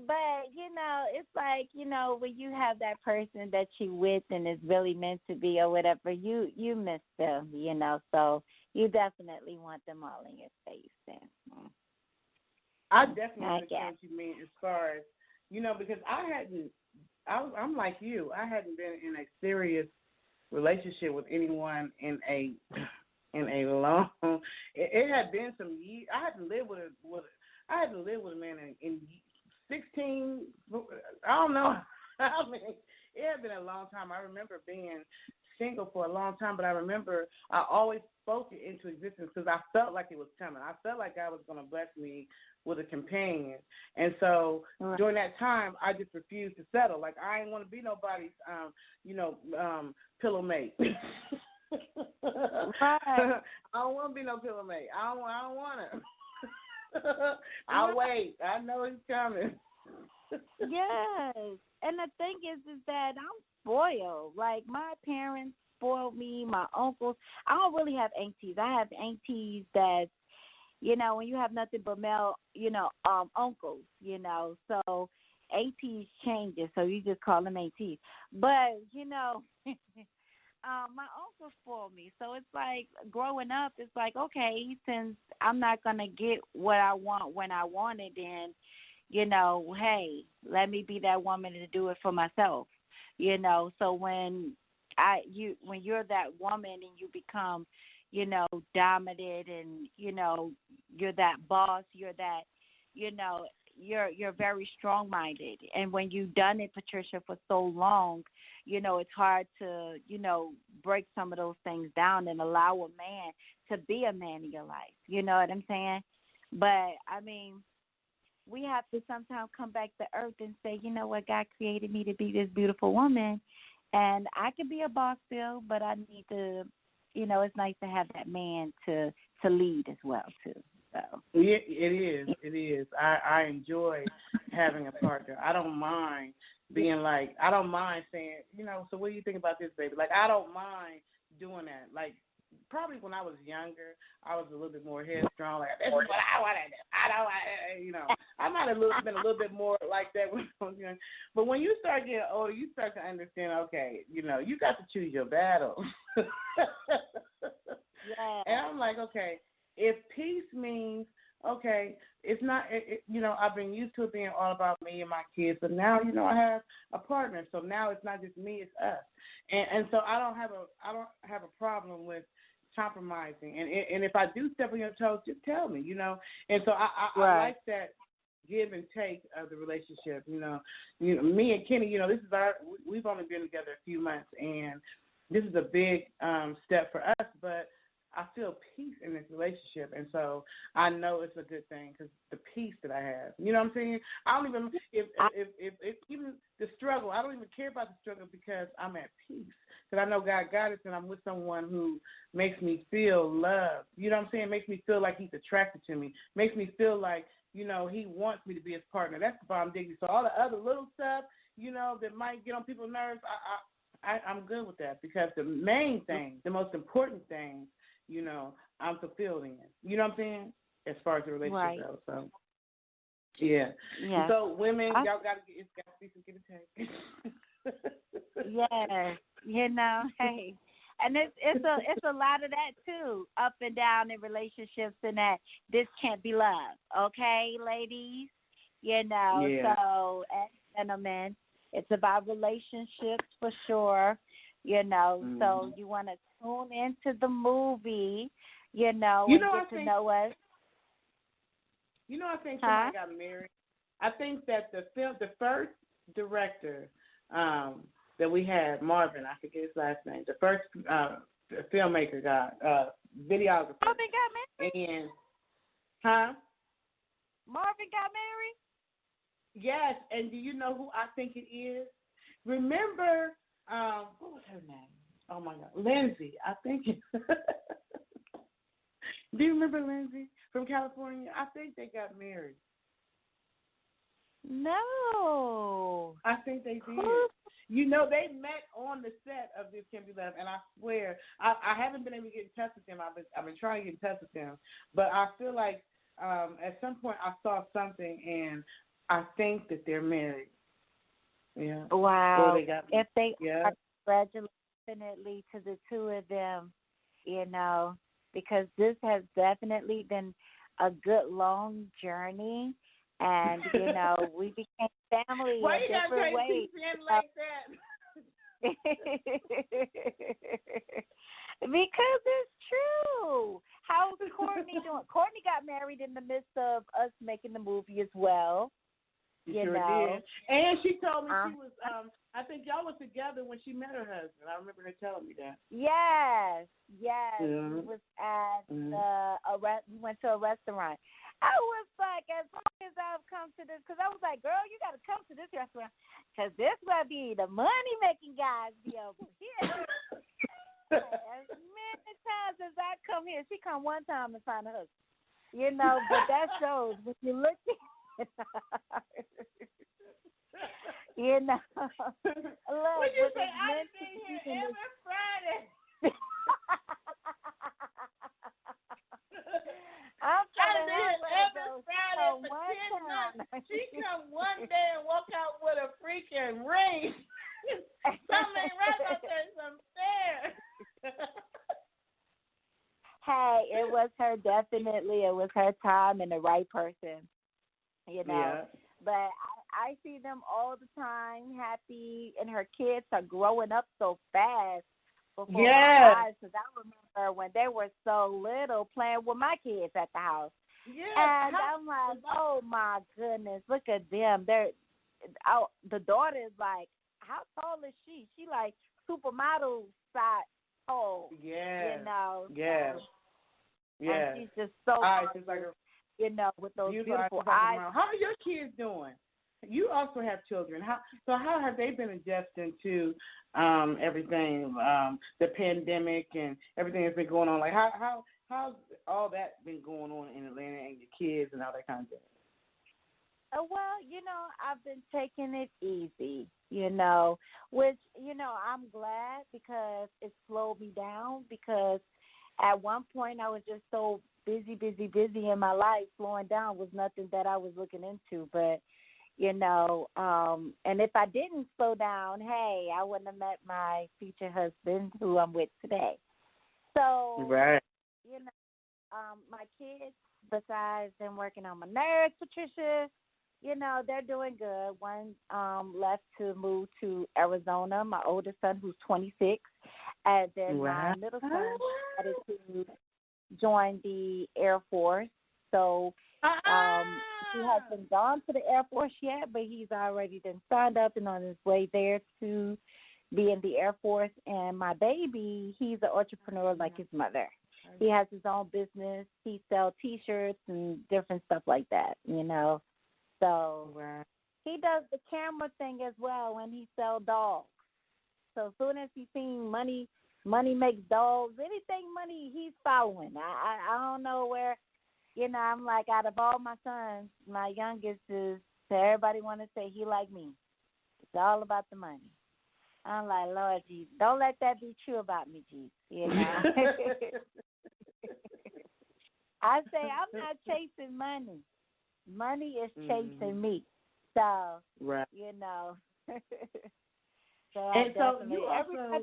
But, you know, it's like, you know, when you have that person that you with and is really meant to be or whatever, you miss them, you know. So you definitely want them all in your space. And, I definitely understand what you mean, as far as, you know, because I'm like you. I hadn't been in a serious relationship with anyone in a long. It had been some years. I had to live with a man in 16. I don't know. I mean, it had been a long time. I remember being single for a long time, but I remember I always spoke it into existence because I felt like it was coming. I felt like God was going to bless me with a companion. And so during that time, I just refused to settle. Like, I didn't want to be nobody's, pillow mate. I don't want to be no pillow mate. I don't want it. I'll wait. I know he's coming. Yes. And the thing is that I'm spoiled. Like, my parents spoiled me, my uncles. I don't really have aunties. I have aunties that, you know, when you have nothing but male, you know, uncles, you know. So aunties changes, so you just call them aunties. But, you know, my uncle spoiled me. So it's like, growing up, it's like, okay, since I'm not going to get what I want when I want it, then, you know, hey, let me be that woman to do it for myself, you know. So when you're that woman and you become, you know, dominant, and, you know, you're that boss, you're that, you know, you're very strong-minded. And when you've done it, Patricia, for so long, you know, it's hard to, you know, break some of those things down and allow a man to be a man in your life. You know what I'm saying? But, I mean, we have to sometimes come back to earth and say, you know what, God created me to be this beautiful woman, and I can be a boss still, but I need to, you know, it's nice to have that man to lead as well, too. So. Yeah, it is. I enjoy having a partner. I don't mind being like, I don't mind saying, you know, so what do you think about this, baby? Like, I don't mind doing that. Like, probably when I was younger, I was a little bit more headstrong. Like, this is what I want to do. I don't want to, you know. I might have been a little bit more like that when I was young. But when you start getting older, you start to understand, okay, you know, you got to choose your battle. Yeah. And I'm like, okay, if peace means, okay, it's not. I've been used to it being all about me and my kids, but now I have a partner. So now it's not just me; it's us. And so I don't have a problem with compromising. And if I do step on your toes, just tell me. And so I like that give and take of the relationship. Me and Kenny. This is we've only been together a few months, and this is a big step for us, but I feel peace in this relationship, and so I know it's a good thing because the peace that I have. You know what I'm saying? I don't even if even the struggle. I don't even care about the struggle because I'm at peace because I know God got us, and I'm with someone who makes me feel loved. You know what I'm saying? Makes me feel like he's attracted to me. Makes me feel like he wants me to be his partner. That's the bottom diggity. So all the other little stuff, that might get on people's nerves, I'm good with that because the main thing, the most important thing, I'm fulfilled in. You know what I'm saying? As far as the relationship goes. So, yeah. So women, y'all it's got to be some give and take. Yes. Hey. And it's a lot of that too, up and down in relationships, and that this can't be love, okay, ladies? So and gentlemen, it's about relationships for sure. So you want to tune into the movie, and get to know us. I think somebody got married. I think that the first director that we had, Marvin, I forget his last name, the first filmmaker videographer. Marvin got married? Marvin got married? Yes, and do you know who I think it is? Remember, what was her name? Oh, my God. Lindsay, I think. Do you remember Lindsay from California? I think they got married. No. I think they did. They met on the set of This Can Be Love, and I swear, I haven't been able to get in touch with them. I've been trying to get in touch with them, but I feel like at some point I saw something, and I think that they're married. Yeah. Wow. Or they got married. If they are, congratulations definitely to the two of them, because this has definitely been a good long journey. And, we became family Why in different ways. Like that? Because it's true. How's Courtney doing? Courtney got married in the midst of us making the movie as well. She sure did. And she told me she was, I think y'all were together when she met her husband. I remember her telling me that. Yes. We was at we went to a restaurant. I was like, as long as I've come to this, because I was like, girl, you got to come to this restaurant, because this will be the money-making guys be over here. As many times as I come here, she come one time and find a husband. But that shows when you look at Look, when you say I've been here every Friday. I'm trying to every Friday for 10 months. She come one day and walk out with a freaking ring. Something ain't right out there. Something fair. Hey, it was her, definitely. It was her time and the right person. Yeah. But I see them all the time, happy, and her kids are growing up so fast before my eyes. Because I remember when they were so little playing with my kids at the house. Yeah. And I'm like, oh, my goodness, look at them. The daughter is like, how tall is she? She like supermodel size tall. Yeah. Yeah. And she's just so with those beautiful eyes. How are your kids doing? You also have children. How have they been adjusting to everything, the pandemic and everything that's been going on? Like how's all that been going on in Atlanta and your kids and all that kind of thing? Well, I've been taking it easy, which, I'm glad because it slowed me down, because at one point I was just so busy in my life. Slowing down was nothing that I was looking into, but, and if I didn't slow down, hey, I wouldn't have met my future husband who I'm with today. So, right. my kids, besides them working on my nerves, Patricia, they're doing good. One left to move to Arizona, my oldest son, who's 26, and then my middle son decided to join the Air Force. So he hasn't gone to the Air Force yet, but he's already been signed up and on his way there to be in the Air Force. And my baby, he's an entrepreneur like his mother. He has his own business. He sells T-shirts and different stuff like that, So he does the camera thing as well when he sells dogs. So as soon as he's seen money makes dogs, anything money, he's following. I don't know where, I'm like, out of all my sons, my youngest is, everybody want to say he like me. It's all about the money. I'm like, Lord Jesus, don't let that be true about me, Jesus. I say I'm not chasing money. Money is chasing me. So, So and so you also,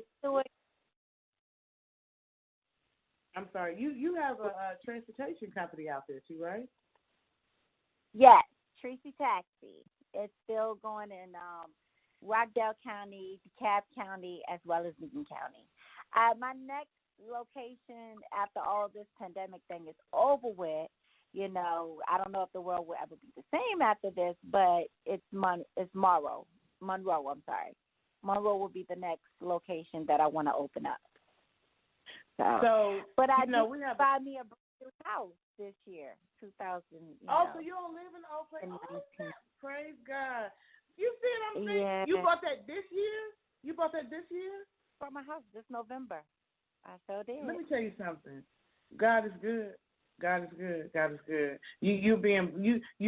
I'm sorry, you have a transportation company out there too, right? Yes, Patrici Taxi. It's still going in Rockdale County, DeKalb County, as well as Newton County. My next location after all this pandemic thing is over with, I don't know if the world will ever be the same after this, but it's Monroe. Monroe will be the next location that I want to open up. So but I we have buy me a brand new house this year, 2000. So you don't live in the old place? Oh, praise God. You see what I'm saying? Yeah. You bought that this year? Bought my house this November. I so did. Let me tell you something. God is good. God is good. God is good. You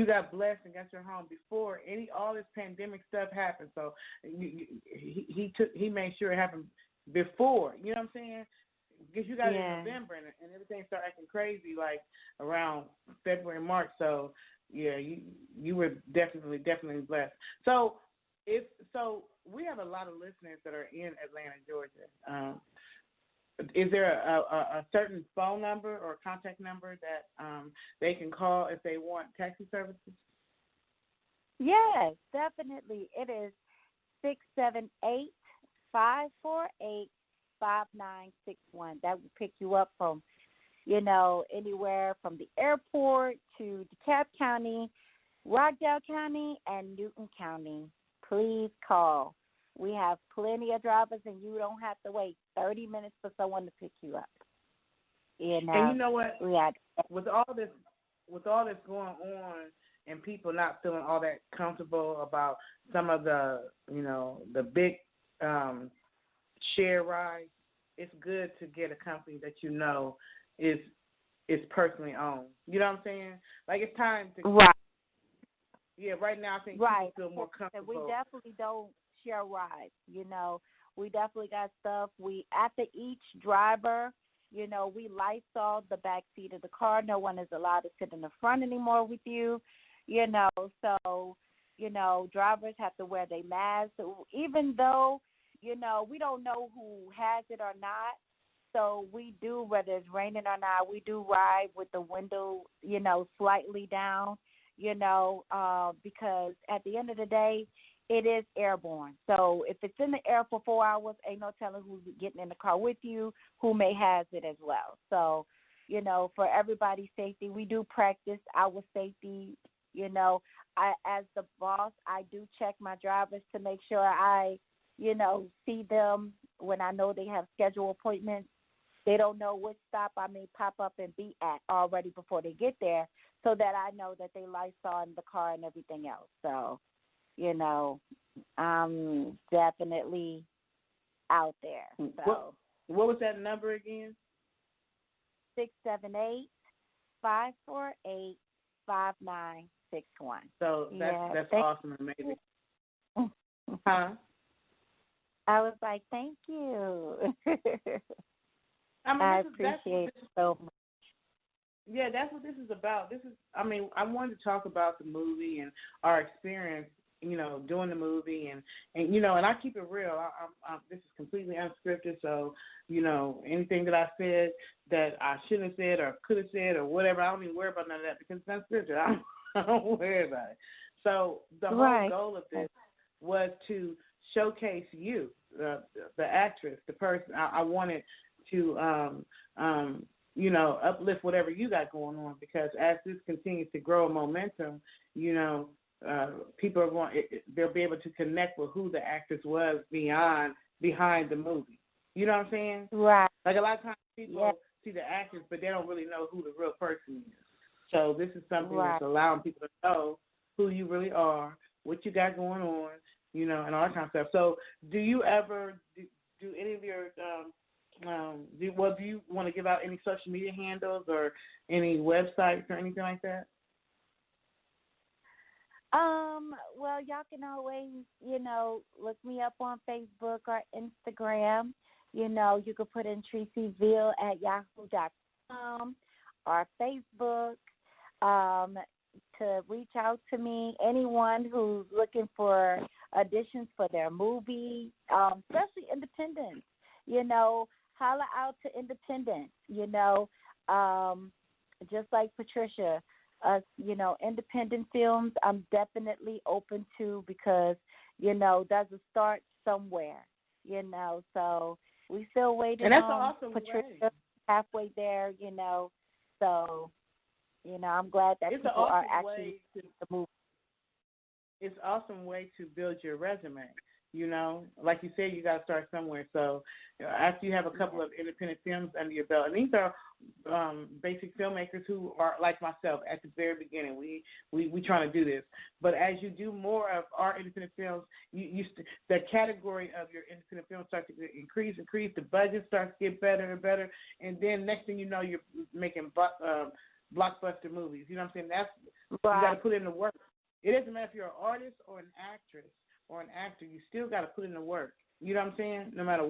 got blessed and got your home before all this pandemic stuff happened. So he made sure it happened before. You know what I'm saying? Because you got it in November and everything started acting crazy like around February, March. So yeah, you were definitely blessed. So we have a lot of listeners that are in Atlanta, Georgia. Is there a certain phone number or contact number that they can call if they want taxi services? Yes, definitely. It is 678-548-5961. That will pick you up from, anywhere from the airport to DeKalb County, Rockdale County, and Newton County. Please call. We have plenty of drivers, and you don't have to wait 30 minutes for someone to pick you up. And you know what? With all this going on, and people not feeling all that comfortable about some of the big share rides, it's good to get a company that is personally owned. You know what I'm saying? Like it's time to. Right. Yeah. Right now, I think people feel more comfortable. We definitely don't share rides. We definitely got stuff. After each driver, we Lysol the back seat of the car. No one is allowed to sit in the front anymore with you. So drivers have to wear their masks. Even though we don't know who has it or not. So we do, whether it's raining or not, we do ride with the window, slightly down, because at the end of the day, it is airborne. So if it's in the air for 4 hours, ain't no telling who's getting in the car with you, who may has it as well. So, for everybody's safety, we do practice our safety. As the boss, I do check my drivers to make sure I, see them when I know they have scheduled appointments. They don't know which stop I may pop up and be at already before they get there, so that I know that they Lysol in the car and everything else. So, I'm definitely out there. So. What was that number again? 678-548-5961. So that's awesome and amazing. Huh? I was like, thank you. I appreciate it so much. Yeah, that's what this is about. I wanted to talk about the movie and our experience doing the movie and I keep it real. This is completely unscripted, so anything that I said that I shouldn't have said or could have said or whatever, I don't even worry about none of that because it's unscripted. I don't worry about it. So the whole goal of this was to showcase you, the actress, the person. I wanted to uplift whatever you got going on, because as this continues to grow momentum, people are they'll be able to connect with who the actress was behind the movie. You know what I'm saying? Right. Like a lot of times people see the actress, but they don't really know who the real person is. So this is something that's allowing people to know who you really are, what you got going on, and all that kind of stuff. So do you ever do any of your do you want to give out any social media handles or any websites or anything like that? Well, y'all can always, look me up on Facebook or Instagram. You can put in Patrici Veal at yahoo.com or Facebook to reach out to me. Anyone who's looking for auditions for their movie, especially independents, holla out to independents, just like Patricia. Independent films I'm definitely open to because, there's a start somewhere, so we still waiting on awesome Patricia halfway there, so, I'm glad that people are actually seeing the movie. It's an awesome way to build your resume. Like you said, you got to start somewhere. So after you have a couple of independent films under your belt, and these are basic filmmakers who are like myself at the very beginning. We trying to do this, but as you do more of our independent films, the category of your independent films starts to increase. The budget starts to get better and better, and then next thing you know, you're making blockbuster movies. You know what I'm saying? You got to put in the work. It doesn't matter if you're an artist or an actress or an actor, you still got to put in the work. You know what I'm saying? No matter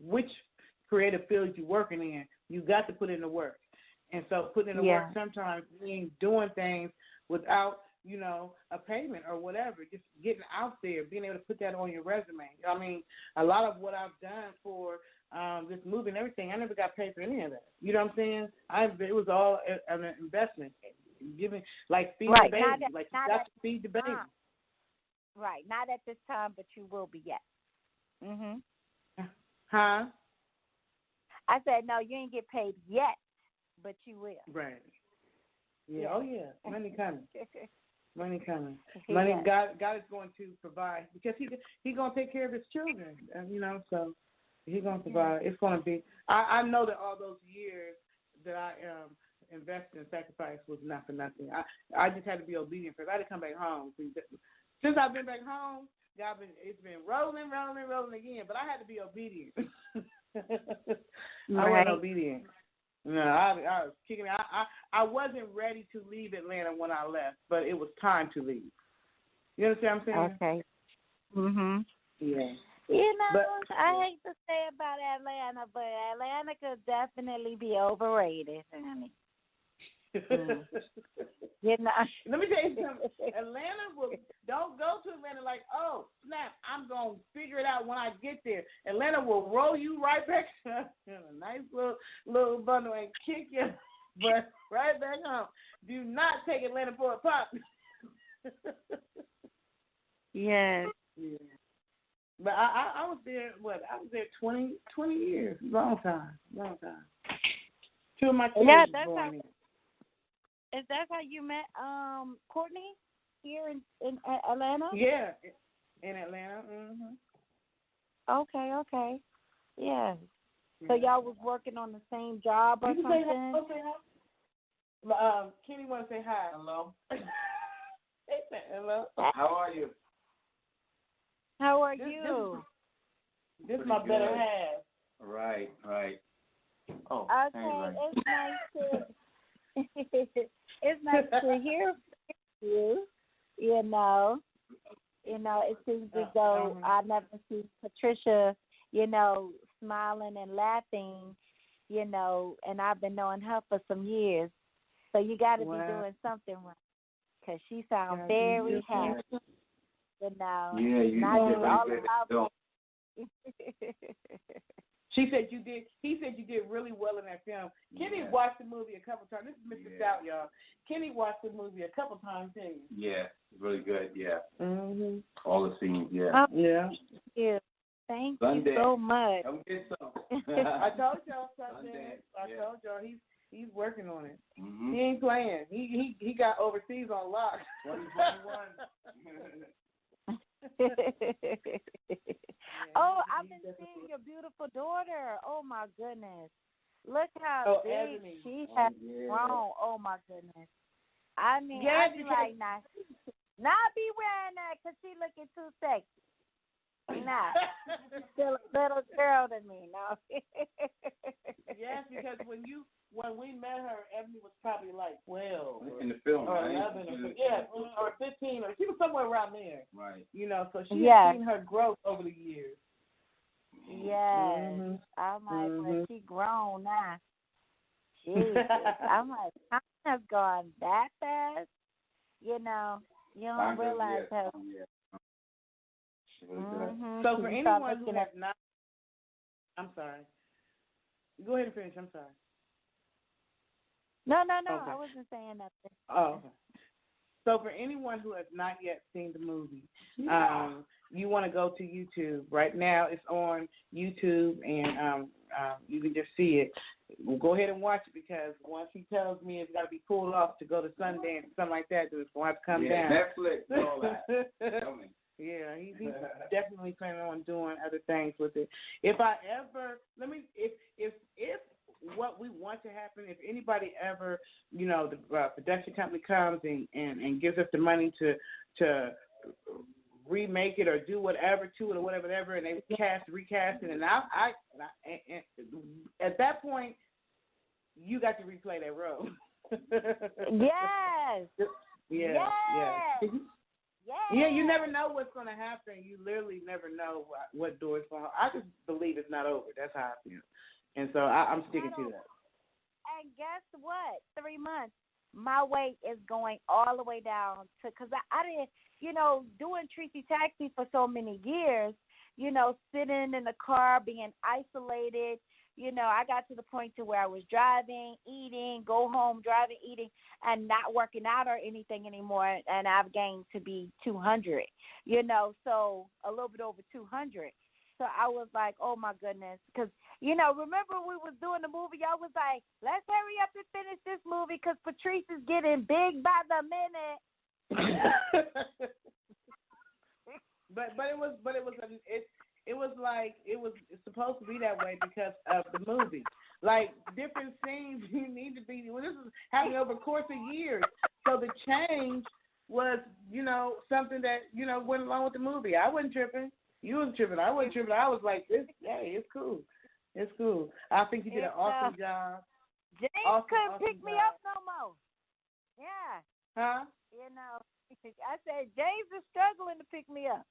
which creative field you're working in, you got to put in the work. And so putting in the work sometimes means doing things without, a payment or whatever, just getting out there, being able to put that on your resume. I mean, a lot of what I've done for this movie and everything, I never got paid for any of that. You know what I'm saying? It was all an investment. Giving, like feed the baby. You got to feed the baby. Right. Not at this time, but you will be yet. Mhm. Huh? I said no. You ain't get paid yet, but you will. Right. Yeah. Oh yeah. Money coming. Money coming. Yeah. Money. God is going to provide because He's going to take care of His children. So He's going to provide. It's going to be. I know that all those years that I invested and sacrificed was not for nothing. I just had to be obedient because I had to come back home. Since I've been back home, it's been rolling again. But I had to be obedient. I wasn't obedient. No, I was kicking it. I wasn't ready to leave Atlanta when I left, but it was time to leave. You understand what I'm saying? Okay. Mhm. Yeah. I hate to say about Atlanta, but Atlanta could definitely be overrated. Let me tell you something. Atlanta don't go to Atlanta like, oh, snap, I'm going to figure it out when I get there. Atlanta will roll you right back in a nice little bundle and kick you but right back home. Do not take Atlanta for a pop. Yes. Yeah. But I was there, I was there 20 years. Long time. Two of my kids were born here. Is that how you met Courtney here in Atlanta? Yeah, in Atlanta. Mhm. Okay. Yeah. So y'all was working on the same job or something? Say hi. Kenny want to say hi. Hello. Hello. How are you? How are you? This is my better half. Right. Oh. Okay, anyway. It's nice to hear from you. It seems as though I never seen Patricia, smiling and laughing, and I've been knowing her for some years. So you got to be doing something right, because she sounds very happy. You know. Yeah, you not did all really good. about She said you did. He said you did really well in that film. Kenny watched the movie a couple times. This is Mr. Stout, y'all. Kenny watched the movie a couple times, didn't you? Yeah, really good. Yeah. Mhm. All the scenes. Yeah. Oh, Yeah. thank you. Thank Sunday. you so much. Come get some. I told y'all something. Sunday. I told y'all he's working on it. Mm-hmm. He ain't playing. He got overseas on lock. 2021. Oh, I've been seeing your beautiful daughter. Oh my goodness. Look how big Ebony. she has grown. Oh my goodness. I mean, I be like, nah, be wearing that because she looking too sexy. Nah, she's still a little girl to me. No. Yes, because when we met her, Ebony was probably like 12 in the film, or right? 11, or 15, or she was somewhere around there. Right. You know, so she's seen her growth over the years. Yes. Mm-hmm. I'm like, well, she grown now. Jesus. I'm like, time has gone that fast. You know, you don't realize how. Mm-hmm. So for anyone who has not, I'm sorry. Go ahead and finish. I'm sorry. No. Okay. I wasn't saying nothing. Oh, okay. So for anyone who has not yet seen the movie, you want to go to YouTube. Right now it's on YouTube, and you can just see it. We'll go ahead and watch it, because once he tells me it's got to be pulled off to go to Sundance or something like that, it's going to have to come down. Netflix and all that. Tell me. Yeah, he's definitely planning on doing other things with it. If what we want to happen, if anybody ever, the production company comes and gives us the money to remake it or do whatever to it or whatever, and they recast it, and I at that point, you got to replay that role. Yes. Yeah. Yes. Yeah, you never know what's going to happen. You literally never know what door's going to. I just believe it's not over. That's how I feel. And so I'm sticking to that. And guess what? 3 months, my weight is going all the way down to, because I didn't, doing Tracy Taxi for so many years, sitting in the car, being isolated. I got to the point to where I was driving, eating, go home, driving, eating, and not working out or anything anymore. And I've gained to be 200, so a little bit over 200. So I was like, oh, my goodness. Because, remember we was doing the movie, I was like, let's hurry up and finish this movie because Patrice is getting big by the minute. It was supposed to be that way because of the movie. Like, different scenes you need to be. Well, this is happening over the course of years. So the change was, something that, went along with the movie. I wasn't tripping. You was tripping. I wasn't tripping. I was like, it's cool. It's cool. I think you did an awesome job. James couldn't pick me up no more. Yeah. Huh? I said, James is struggling to pick me up.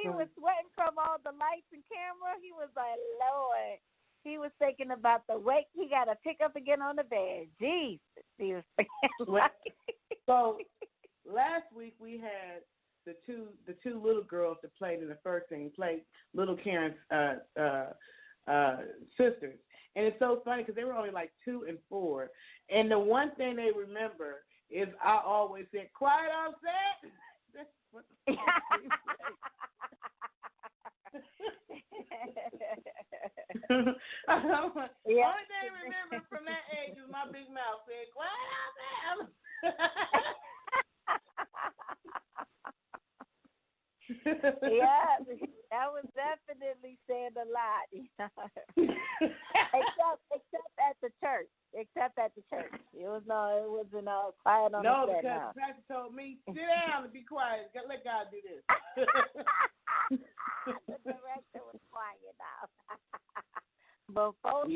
He was sweating from all the lights and camera. He was like, Lord. He was thinking about the weight he got to pick up again on the bed. Jesus. He was So last week we had the two little girls that played in the first scene, played little Karen's sisters. And it's so funny because they were only like 2 and 4. And the one thing they remember is I always said, quiet on set. That's what Only thing I remember from that age was my big mouth saying, quiet on set. Yeah, that was definitely saying a lot. Except at the church. It wasn't quiet on the set. No, because the pastor told me, sit down and be quiet. Let God do this. The director was quiet now. But folks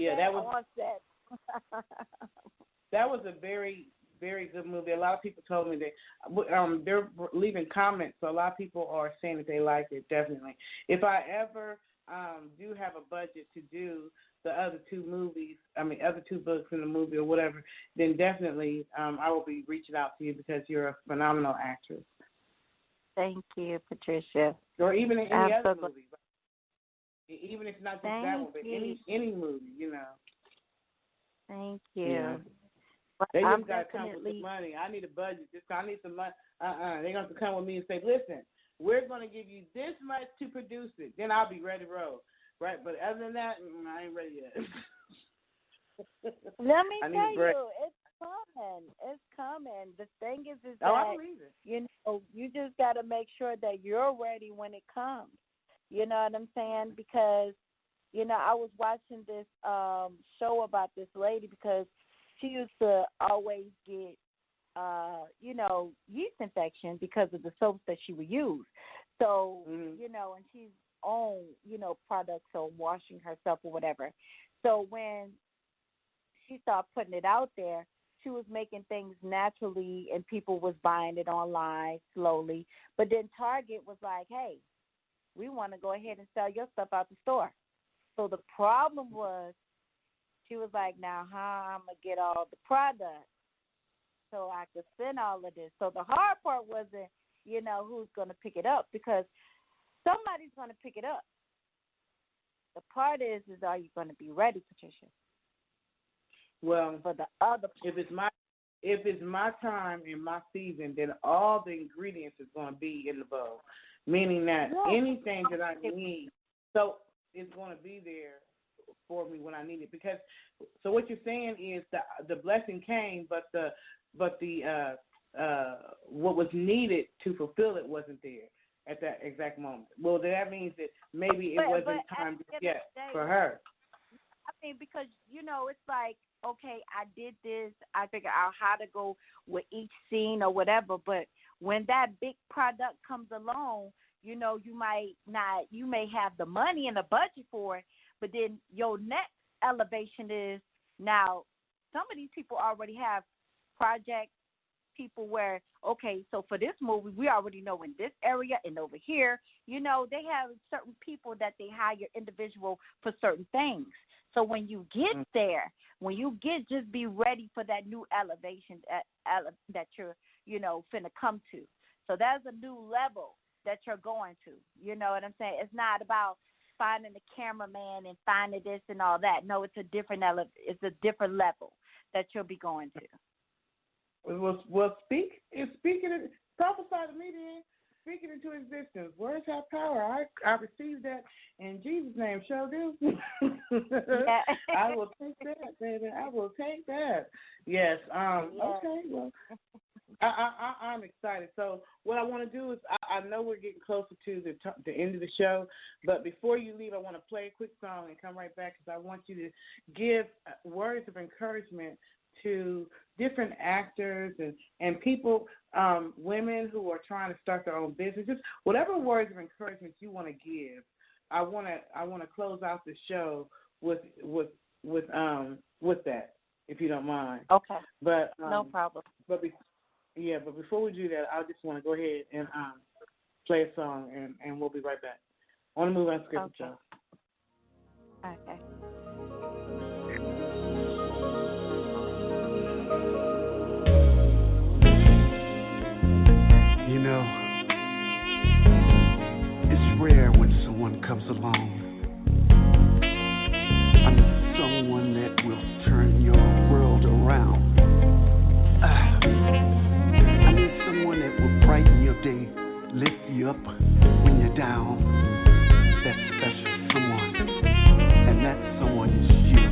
that was a very, very good movie. A lot of people told me that they're leaving comments, so a lot of people are saying that they like it, definitely. If I ever do have a budget to do the other two books in the movie or whatever, then definitely I will be reaching out to you because you're a phenomenal actress. Thank you, Patricia. Or even in any other Absolutely. movie. Even if it's not just that one, but any movie, you know. Thank you. Yeah. Well, They I'm just got to come with the money. I need a budget. I need some money. They're going to have to come with me and say, listen, we're going to give you this much to produce it. Then I'll be ready to roll. Right? But other than that, I ain't ready yet. Let me tell you, it's coming. It's coming. The thing is that, I believe it. You know, you just got to make sure that you're ready when it comes. You know what I'm saying? Because, you know, I was watching this show about this lady because she used to always get, you know, yeast infection because of the soaps that she would use. So, you know, and she's own, you know, products or washing herself or whatever. So when she started putting it out there, she was making things naturally and people was buying it online slowly. But then Target was like, hey, we want to go ahead and sell your stuff out the store. So the problem was she was like, now how I'm going to get all the products so I could send all of this. So the hard part wasn't, you know, who's going to pick it up because somebody's going to pick it up. The part is are you going to be ready, Patricia? Well, for the other part. If it's my time and my season, then all the ingredients is going to be in the bowl, meaning that anything that I need, so it's going to be there for me when I need it. Because so what you're saying is the blessing came, but the what was needed to fulfill it wasn't there at that exact moment. Well, that means that maybe it wasn't time yet for her. I mean, because, you know, it's like, okay, I did this. I figured out how to go with each scene or whatever. But when that big product comes along, you know, you may have the money and the budget for it, but then your next elevation is now some of these people already have project people where, okay, so for this movie, we already know in this area and over here, you know, they have certain people that they hire individual for certain things. So when you get there, just be ready for that new elevation that you're, you know, finna come to. So that's a new level that you're going to. You know what I'm saying? It's not about finding the cameraman and finding this and all that. No, it's a different level that you'll be going to. Well, speaking, prophesy to me then. Speaking into existence, words have power. I received that in Jesus' name. Shall do. Yeah. I will take that, baby. I will take that. Yes. Okay. Well, I'm excited. So what I want to do is I know we're getting closer to the end of the show, but before you leave, I want to play a quick song and come right back because I want you to give words of encouragement to different actors and people, women who are trying to start their own business. Just whatever words of encouragement you want to give. I want to close out the show with that, if you don't mind. Okay. But no problem. But before we do that, I just want to go ahead and play a song, and we'll be right back. On the Move Unscripted show. Okay. You know, it's rare when someone comes along. I'm someone that will turn your world around. I need someone that will brighten your day, lift you up when you're down. That special someone, and that someone is you.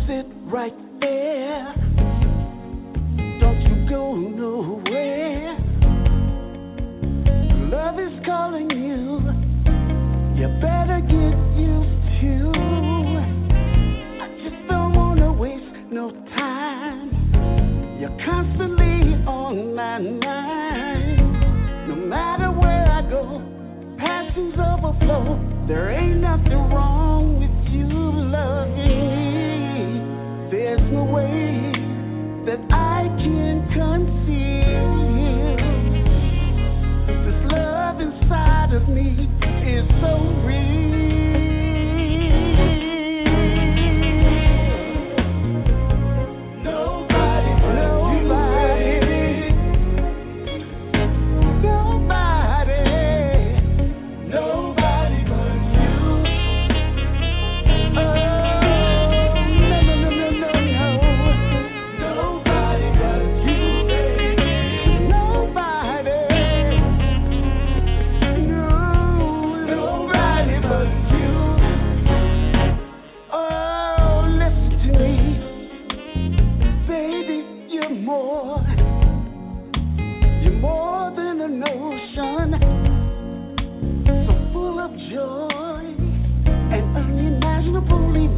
Sit right there. Don't you go nowhere. Love is calling you. You better get used to. I just don't wanna waste no time. You're constantly on my mind. No matter where I go, passions overflow. There ain't nothing wrong with you loving me. There's no way that I can conceal.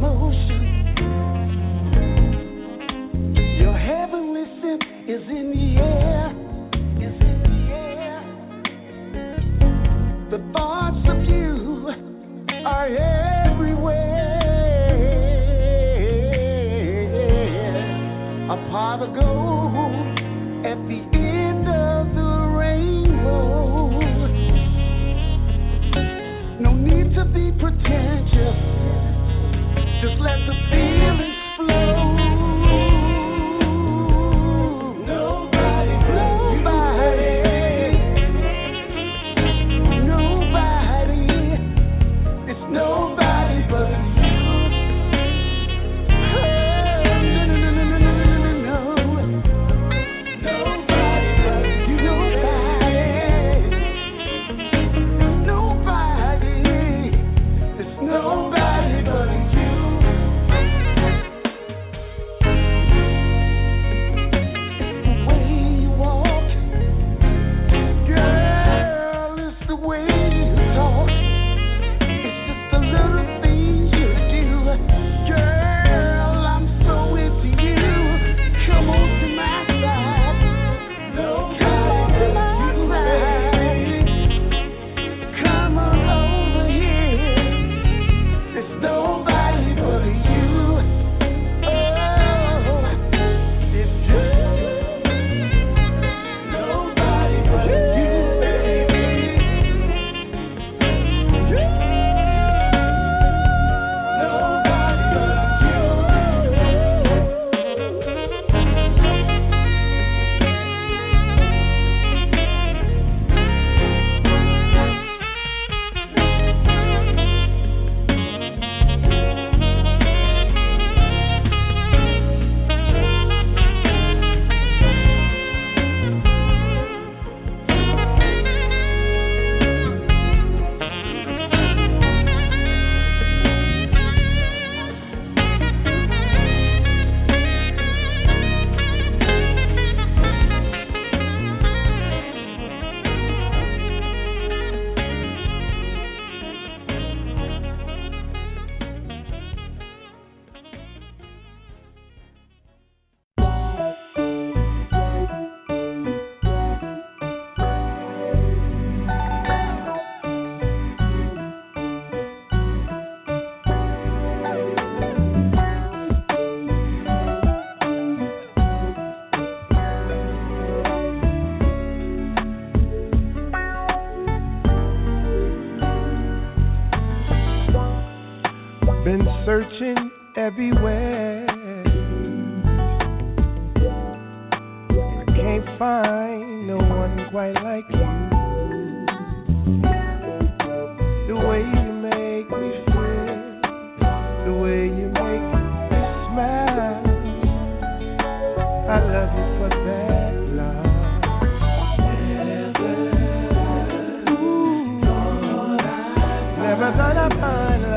motion. Your heavenly scent is in the air. Is in the air. The thoughts of you are everywhere. A pot of gold at the end of the rainbow. No need to be pretentious. Just let the feelings flow. Nobody, it's nobody but you. Been searching everywhere. I can't find no one quite like you. The way you make me feel, the way you make me smile. I love you for that, love. Never gonna find love.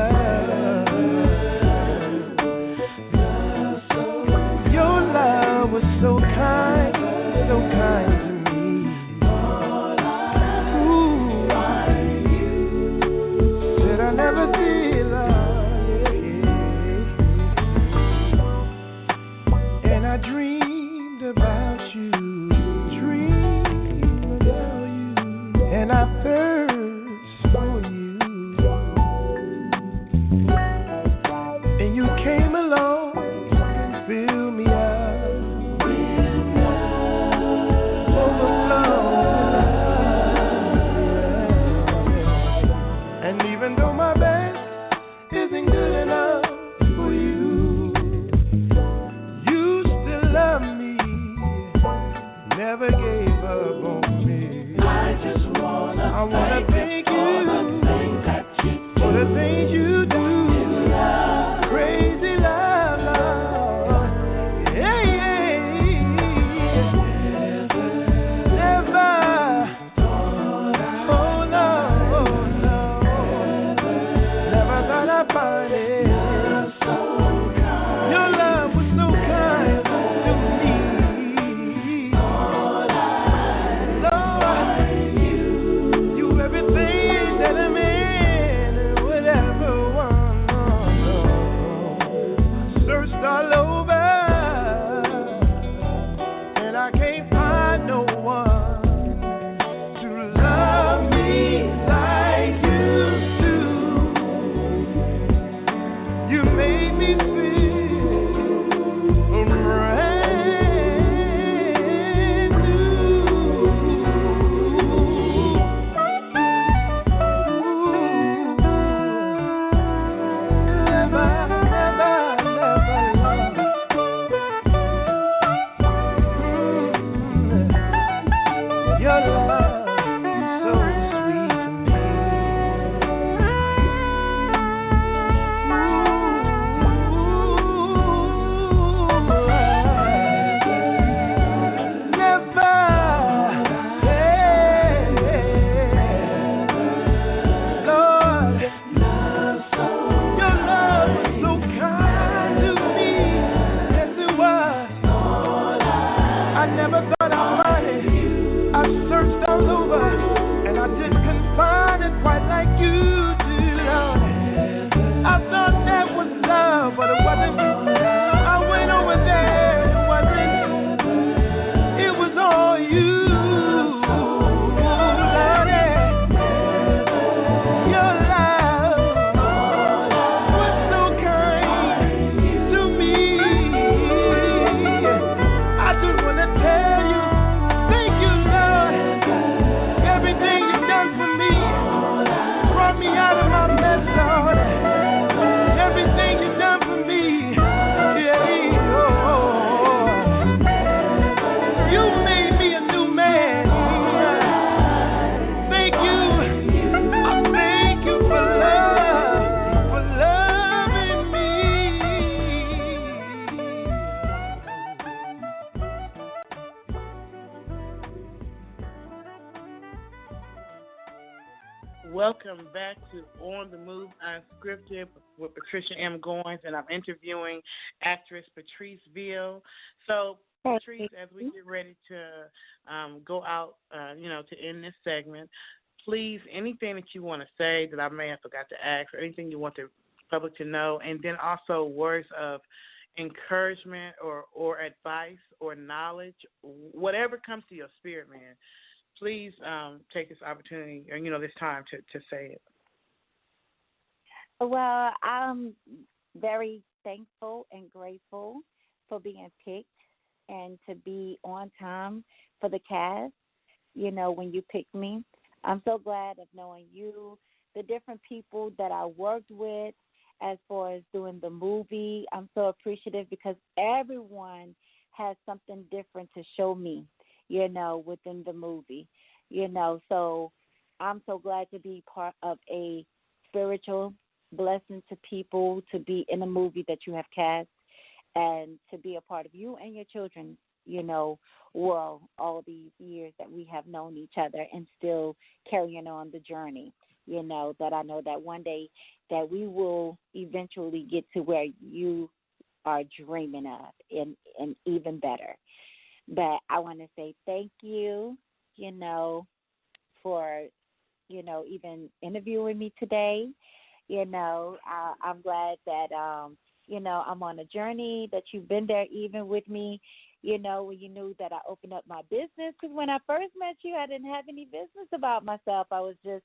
So kind to me. Welcome back to On the Move Unscripted with Patricia M. Goins, and I'm interviewing actress Patrice Veal. So, Patrice, as we get ready to go out, to end this segment, please, anything that you want to say that I may have forgot to ask, or anything you want the public to know, and then also words of encouragement or advice or knowledge, whatever comes to your spirit, man. Please take this opportunity or, this time to say it. Well, I'm very thankful and grateful for being picked and to be on time for the cast, when you picked me. I'm so glad of knowing you, the different people that I worked with as far as doing the movie. I'm so appreciative because everyone has something different to show me, within the movie, So I'm so glad to be part of a spiritual blessing to people, to be in a movie that you have cast, and to be a part of you and your children, world, all these years that we have known each other and still carrying on the journey, that I know that one day that we will eventually get to where you are dreaming of and even better. But I want to say thank you, for, even interviewing me today. I'm glad that, I'm on a journey, that you've been there even with me, when you knew that I opened up my business. Because when I first met you, I didn't have any business about myself. I was just,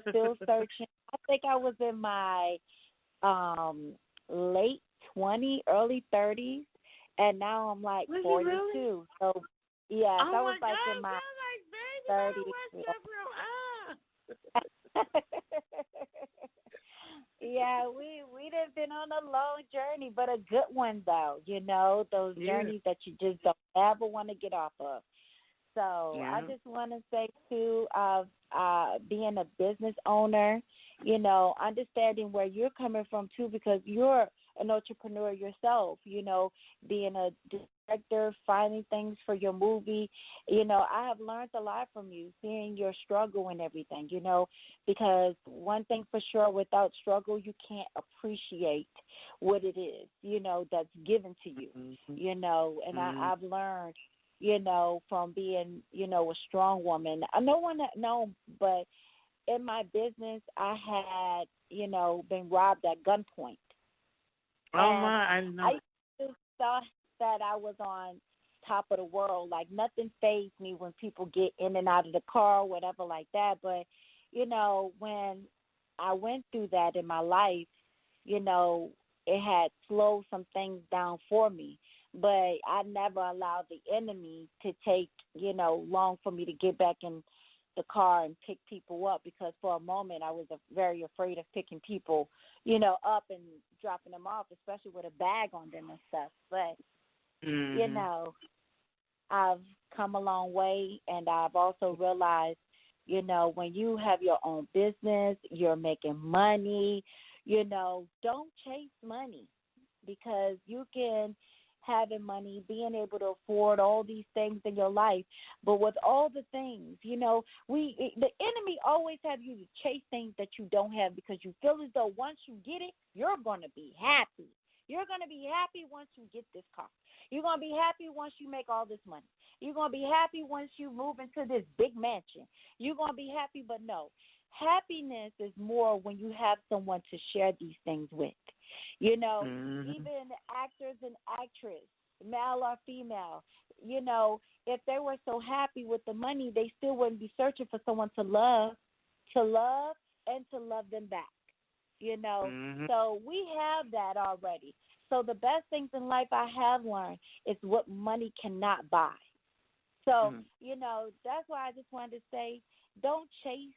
still searching. I think I was in my late 20s, early 30s. And now I'm like 42. Really? So, yeah, oh so I was my like God, in my like, 30s. Yeah, we done been on a long journey, but a good one though. Those journeys that you just don't ever want to get off of. So I just want to say too, being a business owner, understanding where you're coming from too, because you're an entrepreneur yourself, being a director, finding things for your movie. I have learned a lot from you, seeing your struggle and everything, because one thing for sure, without struggle, you can't appreciate what it is, that's given to you, and I've learned, from being, a strong woman. No one that know, but in my business, I had, been robbed at gunpoint. Oh, my, I know. I just thought that I was on top of the world. Like, nothing fazed me when people get in and out of the car or whatever like that. But, when I went through that in my life, it had slowed some things down for me. But I never allowed the enemy to take, long for me to get back in the car and pick people up, because for a moment I was very afraid of picking people, up and dropping them off, especially with a bag on them and stuff. But, I've come a long way, and I've also realized, when you have your own business, you're making money, don't chase money, because you can having money, being able to afford all these things in your life. But with all the things, the enemy always have you to chase things that you don't have, because you feel as though once you get it, you're going to be happy. You're going to be happy once you get this car. You're going to be happy once you make all this money. You're going to be happy once you move into this big mansion. You're going to be happy, but no. Happiness is more when you have someone to share these things with. Even actors and actresses, male or female, if they were so happy with the money, they still wouldn't be searching for someone to love and to love them back, So we have that already. So the best things in life I have learned is what money cannot buy. So, that's why I just wanted to say, don't chase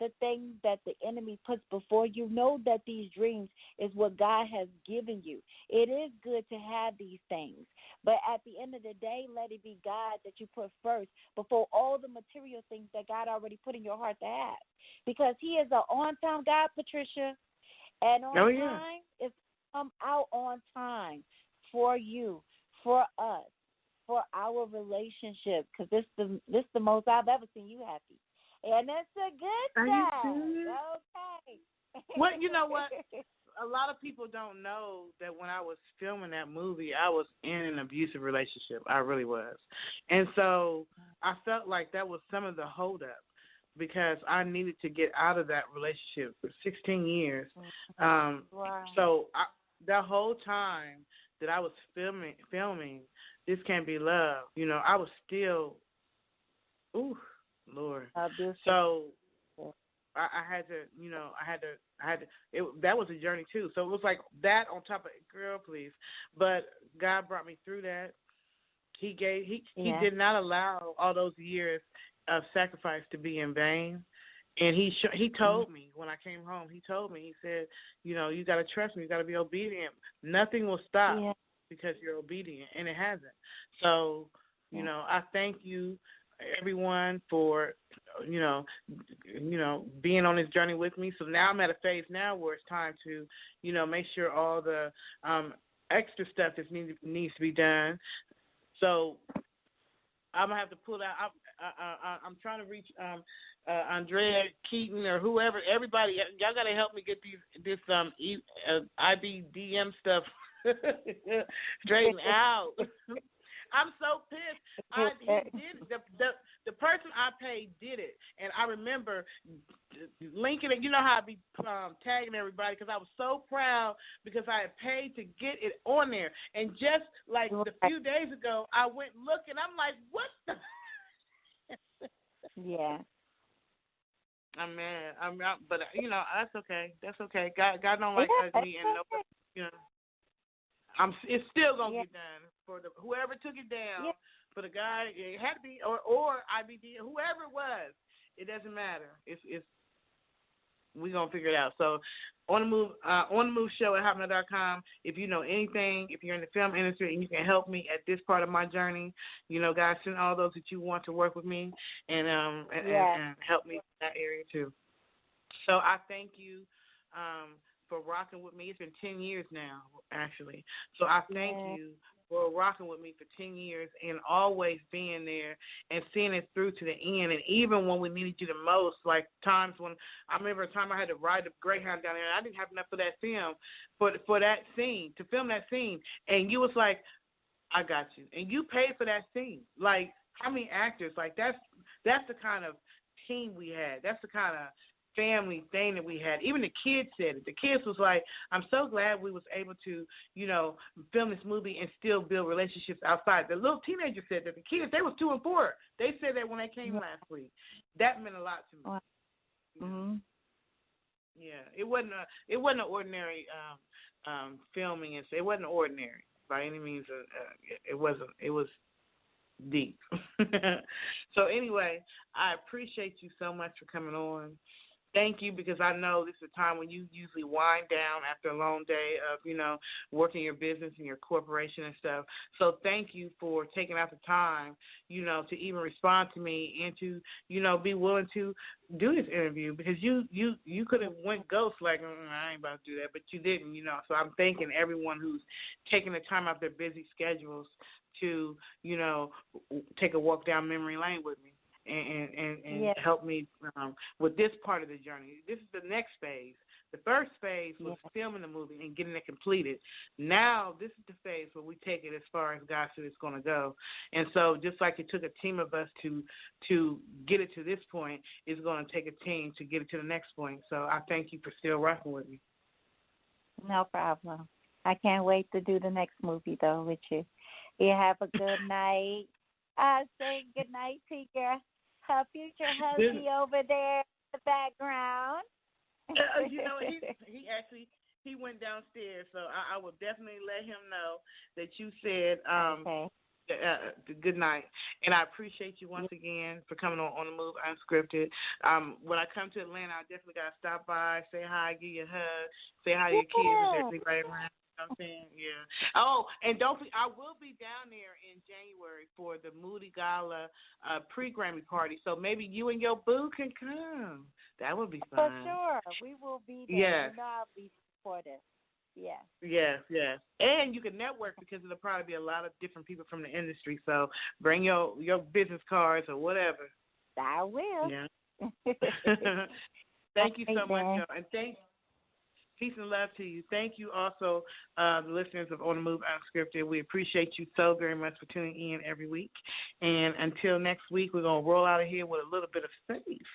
the things that the enemy puts before you. Know that these dreams is what God has given you. It is good to have these things, but at the end of the day, let it be God that you put first before all the material things that God already put in your heart to have, because he is an on-time God, Patricia, and on time is come out on time for you, for us, for our relationship, because this the most I've ever seen you happy. And it's a good Are you serious? Okay. Well, you know what? A lot of people don't know that when I was filming that movie, I was in an abusive relationship. I really was. And so I felt like that was some of the holdup because I needed to get out of that relationship for 16 years. Wow. So that whole time that I was filming This Can't Be Love, you know, I was still, ooh, Lord. Abusive. So I had to, that was a journey too. So it was like that on top of, girl, please. But God brought me through that. He did not allow all those years of sacrifice to be in vain. And he told me when I came home, he said, you know, you got to trust me. You got to be obedient. Nothing will stop because you're obedient. And it hasn't. So, you know, I thank you, everyone, for, you know, being on this journey with me. So now I'm at a phase now where it's time to, you know, make sure all the extra stuff that needs to be done. So I'm gonna have to pull out. I'm trying to reach Andrea Keaton or whoever. Everybody, y'all gotta help me get this IBDM stuff straightened out. I'm so pissed. The person I paid did it, and I remember linking it. You know how I be tagging everybody because I was so proud because I had paid to get it on there. And just like a few days ago, I went looking. I'm like, what the? Yeah. I'm mad. But you know that's okay. That's okay. God don't like ugly, and nobody, you know. It's still gonna get done for whoever took it down. For the guy, it had to be or IBD, whoever it was. It doesn't matter. It's we gonna figure it out. So on the move show at hotmail.com. If you know anything, if you're in the film industry and you can help me at this part of my journey, you know, guys, send all those that you want to work with me and help me in that area too. So I thank you. For rocking with me. It's been 10 years now, actually. So I thank you for rocking with me for 10 years and always being there and seeing it through to the end. And even when we needed you the most, like times when I remember a time I had to ride the Greyhound down there and I didn't have enough for that film, for that scene, to film that scene. And you was like, I got you. And you paid for that scene. Like, how many actors? Like, that's the kind of team we had. That's the kind of family thing that we had. Even the kids said it. The kids was like, I'm so glad we was able to, you know, film this movie and still build relationships outside. The little teenagers said that. The kids, they was 2 and 4. They said that when they came last week. That meant a lot to me. Mm-hmm. Yeah, it wasn't an ordinary filming. It wasn't ordinary by any means. It wasn't. It was deep. So anyway, I appreciate you so much for coming on. Thank you, because I know this is a time when you usually wind down after a long day of, you know, working your business and your corporation and stuff. So thank you for taking out the time, you know, to even respond to me and to, you know, be willing to do this interview, because you could have went ghost like, I ain't about to do that, but you didn't, you know. So I'm thanking everyone who's taking the time out of their busy schedules to, you know, take a walk down memory lane with me. And help me with this part of the journey. This is the next phase. The first phase was filming the movie and getting it completed. Now this is the phase where we take it as far as God said it's going to go. And so just like it took a team of us to get it to this point, it's going to take a team to get it to the next point. So I thank you for still rocking with me. No problem. I can't wait to do the next movie, though, with you. You have a good night. Say good night to your future husband over there in the background. You know, he went downstairs, so I will definitely let him know that you said good night. And I appreciate you once again for coming on the Move Unscripted. When I come to Atlanta, I definitely got to stop by, say hi, give you a hug, say hi to your kids and everybody around. You know what I'm saying? Yeah. Oh, and I will be down there in January for the Moody Gala pre-Grammy party. So maybe you and your boo can come. That would be fun. For sure. We will be there. Yes. You know I'll be supportive. Yes. Yes. And you can network, because there'll probably be a lot of different people from the industry. So bring your business cards or whatever. I will. Yeah. Thank you so much, y'all. And peace and love to you. Thank you also, the listeners of On the Move Unscripted. We appreciate you so very much for tuning in every week. And until next week, we're going to roll out of here with a little bit of faith.